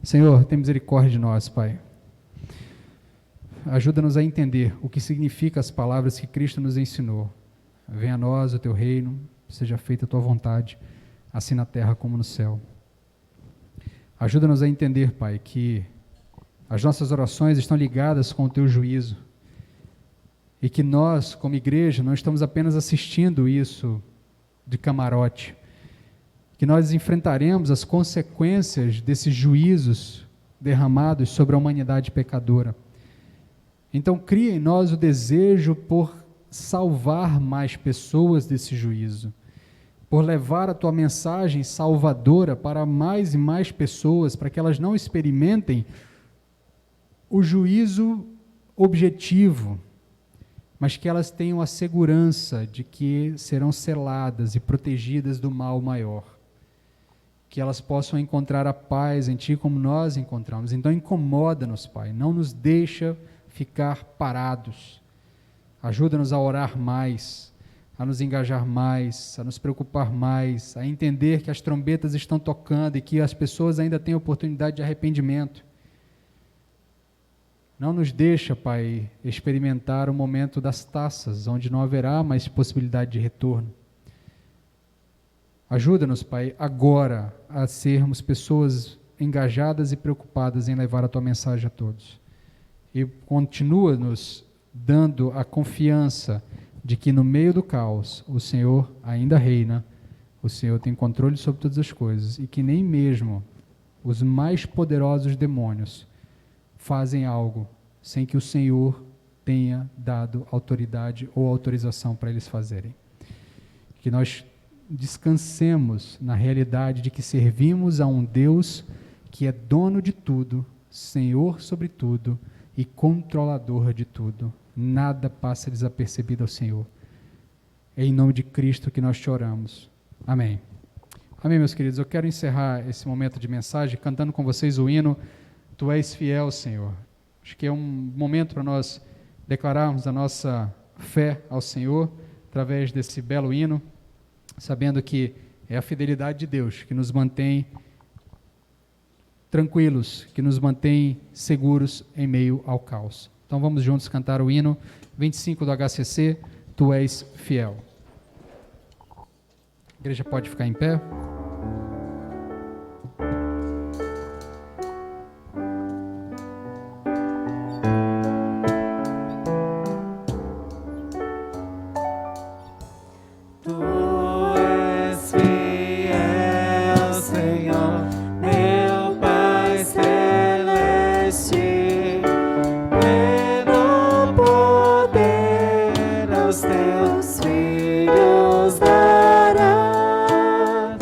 Senhor, tem misericórdia de nós, Pai. Ajuda-nos a entender o que significa as palavras que Cristo nos ensinou. Venha a nós o teu reino, seja feita a tua vontade, assim na terra como no céu. Ajuda-nos a entender, Pai, que as nossas orações estão ligadas com o teu juízo e que nós, como igreja, não estamos apenas assistindo isso de camarote, que nós enfrentaremos as consequências desses juízos derramados sobre a humanidade pecadora. Então, cria em nós o desejo por salvar mais pessoas desse juízo, por levar a tua mensagem salvadora para mais e mais pessoas, para que elas não experimentem o juízo objetivo, mas que elas tenham a segurança de que serão seladas e protegidas do mal maior, que elas possam encontrar a paz em Ti como nós encontramos. Então incomoda-nos, Pai, não nos deixa ficar parados, ajuda-nos a orar mais, a nos engajar mais, a nos preocupar mais, a entender que as trombetas estão tocando e que as pessoas ainda têm oportunidade de arrependimento. Não nos deixa, Pai, experimentar o momento das taças, onde não haverá mais possibilidade de retorno. Ajuda-nos, Pai, agora a sermos pessoas engajadas e preocupadas em levar a Tua mensagem a todos. E continua-nos dando a confiança de que no meio do caos o Senhor ainda reina, o Senhor tem controle sobre todas as coisas e que nem mesmo os mais poderosos demônios fazem algo sem que o Senhor tenha dado autoridade ou autorização para eles fazerem. Que nós descansemos na realidade de que servimos a um Deus que é dono de tudo, Senhor sobre tudo e controlador de tudo. Nada passa desapercebido ao Senhor. É em nome de Cristo que nós te oramos. Amém. Amém, meus queridos. Eu quero encerrar esse momento de mensagem cantando com vocês o hino Tu és fiel, Senhor. Acho que é um momento para nós declararmos a nossa fé ao Senhor através desse belo hino, sabendo que é a fidelidade de Deus que nos mantém tranquilos, que nos mantém seguros em meio ao caos. Então vamos juntos cantar o hino 25 do HCC, Tu és fiel. A igreja pode ficar em pé? Teus filhos dará.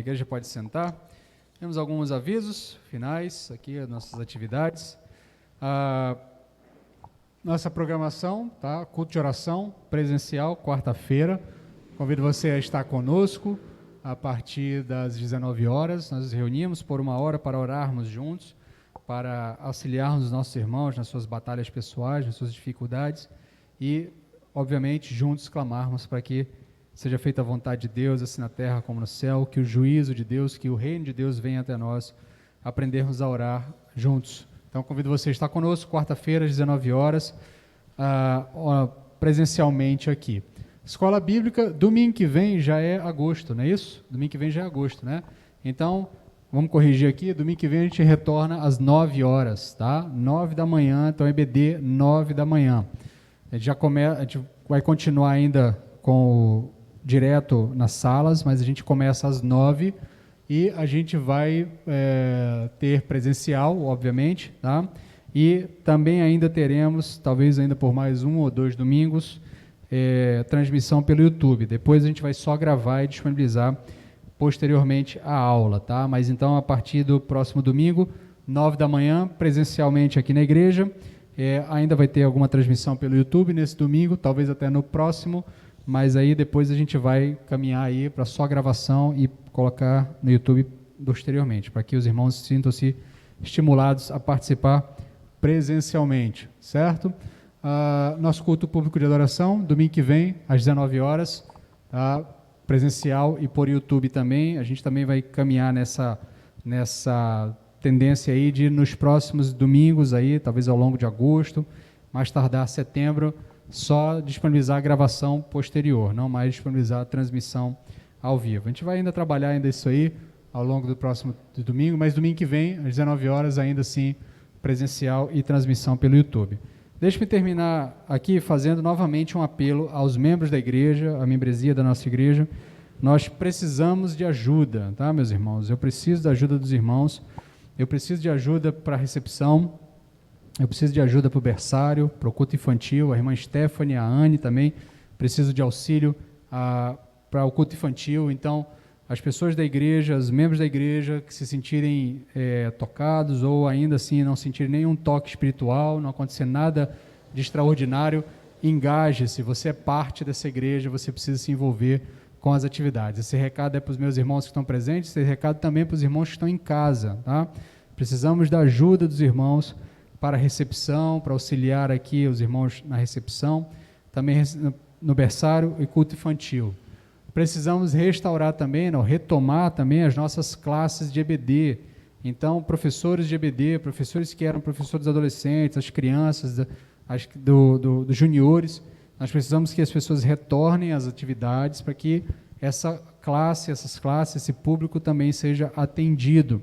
A igreja pode sentar. Temos alguns avisos finais aqui, as nossas atividades. Nossa programação, tá? Culto de oração presencial, quarta-feira. Convido você a estar conosco a partir das 19 horas. Nós nos reunimos por 1 hora para orarmos juntos, para auxiliarmos os nossos irmãos nas suas batalhas pessoais, nas suas dificuldades e, obviamente, juntos clamarmos para que seja feita a vontade de Deus, assim na terra como no céu, que o juízo de Deus, que o reino de Deus venha até nós, aprendermos a orar juntos. Então, convido você a estar conosco, quarta-feira, às 19 horas, presencialmente aqui. Escola Bíblica, domingo que vem já é agosto, não é isso? Domingo que vem já é agosto, né? Então, vamos corrigir aqui, domingo que vem a gente retorna às 9 horas, tá? 9 da manhã, então EBD, 9 da manhã. A gente vai continuar ainda com direto nas salas, mas a gente começa às 9 e a gente vai ter presencial, obviamente, tá? E também ainda teremos, talvez ainda por mais 1 ou 2 domingos, transmissão pelo YouTube. Depois a gente vai só gravar e disponibilizar posteriormente a aula, tá? Mas então, a partir do próximo domingo, 9 da manhã, presencialmente aqui na igreja, ainda vai ter alguma transmissão pelo YouTube nesse domingo, talvez até no próximo, mas aí depois a gente vai caminhar aí para só gravação e colocar no YouTube posteriormente, para que os irmãos sintam-se estimulados a participar presencialmente, certo? Nosso culto público de adoração, domingo que vem, às 19 horas, tá? Presencial e por YouTube também. A gente também vai caminhar nessa tendência aí de nos próximos domingos aí, talvez ao longo de agosto, mais tardar setembro, só disponibilizar a gravação posterior, não mais disponibilizar a transmissão ao vivo. A gente vai ainda trabalhar ainda isso aí ao longo do próximo domingo, mas domingo que vem, às 19 horas, ainda assim, presencial e transmissão pelo YouTube. Deixe-me terminar aqui fazendo novamente um apelo aos membros da igreja, à membresia da nossa igreja. Nós precisamos de ajuda, tá, meus irmãos? Eu preciso da ajuda dos irmãos, eu preciso de ajuda para a recepção, eu preciso de ajuda para o berçário, para o culto infantil, a irmã Stephanie, a Anne também precisam de auxílio para o culto infantil. Então, as pessoas da igreja, os membros da igreja que se sentirem tocados ou ainda assim não sentirem nenhum toque espiritual, não acontecer nada de extraordinário, engaje-se. Você é parte dessa igreja, você precisa se envolver com as atividades. Esse recado é para os meus irmãos que estão presentes, esse recado também é para os irmãos que estão em casa, tá? Precisamos da ajuda dos irmãos para a recepção, para auxiliar aqui os irmãos na recepção, também no berçário e culto infantil. Precisamos restaurar também, retomar também as nossas classes de EBD. Então, professores de EBD, professores que eram professores adolescentes, as crianças, dos juniores, nós precisamos que as pessoas retornem às atividades para que essas classes, esse público também seja atendido.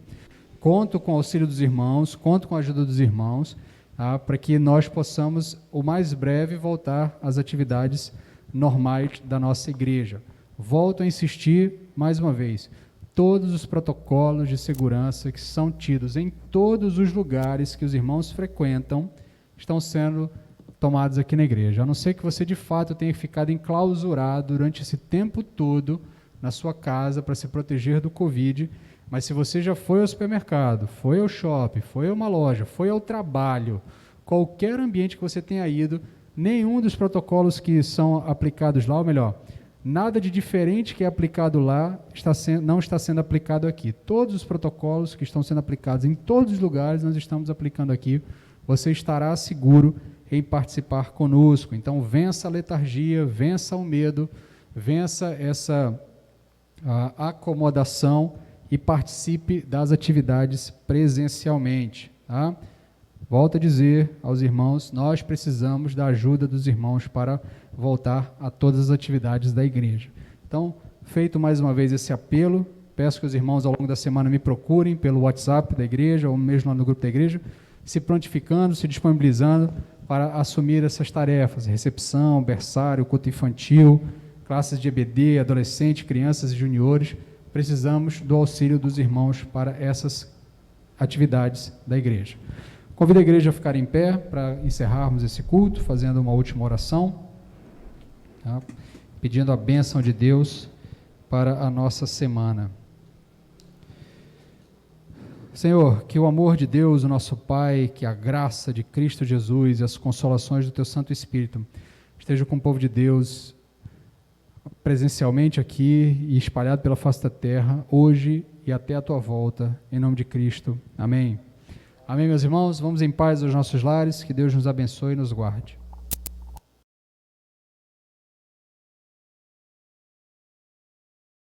Conto com o auxílio dos irmãos, conto com a ajuda dos irmãos, tá, para que nós possamos, o mais breve, voltar às atividades normais da nossa igreja. Volto a insistir mais uma vez, todos os protocolos de segurança que são tidos em todos os lugares que os irmãos frequentam estão sendo tomados aqui na igreja. A não ser que você, de fato, tenha ficado enclausurado durante esse tempo todo na sua casa para se proteger do Covid, mas se você já foi ao supermercado, foi ao shopping, foi a uma loja, foi ao trabalho, qualquer ambiente que você tenha ido, nenhum dos protocolos que são aplicados lá, ou melhor, nada de diferente que é aplicado lá não está sendo aplicado aqui. Todos os protocolos que estão sendo aplicados em todos os lugares, nós estamos aplicando aqui. Você estará seguro em participar conosco. Então, vença a letargia, vença o medo, vença essa acomodação e participe das atividades presencialmente. Tá? Volto a dizer aos irmãos, nós precisamos da ajuda dos irmãos para voltar a todas as atividades da igreja. Então, feito mais uma vez esse apelo, peço que os irmãos ao longo da semana me procurem pelo WhatsApp da igreja ou mesmo lá no grupo da igreja, se prontificando, se disponibilizando para assumir essas tarefas, recepção, berçário, culto infantil, classes de EBD, adolescentes, crianças e juniores. Precisamos do auxílio dos irmãos para essas atividades da igreja. Convido a igreja a ficar em pé para encerrarmos esse culto, fazendo uma última oração, tá? Pedindo a bênção de Deus para a nossa semana. Senhor, que o amor de Deus, o nosso Pai, que a graça de Cristo Jesus e as consolações do Teu Santo Espírito estejam com o povo de Deus presencialmente aqui e espalhado pela face da terra, hoje e até a Tua volta, em nome de Cristo. Amém. Amém, meus irmãos? Vamos em paz aos nossos lares, que Deus nos abençoe e nos guarde.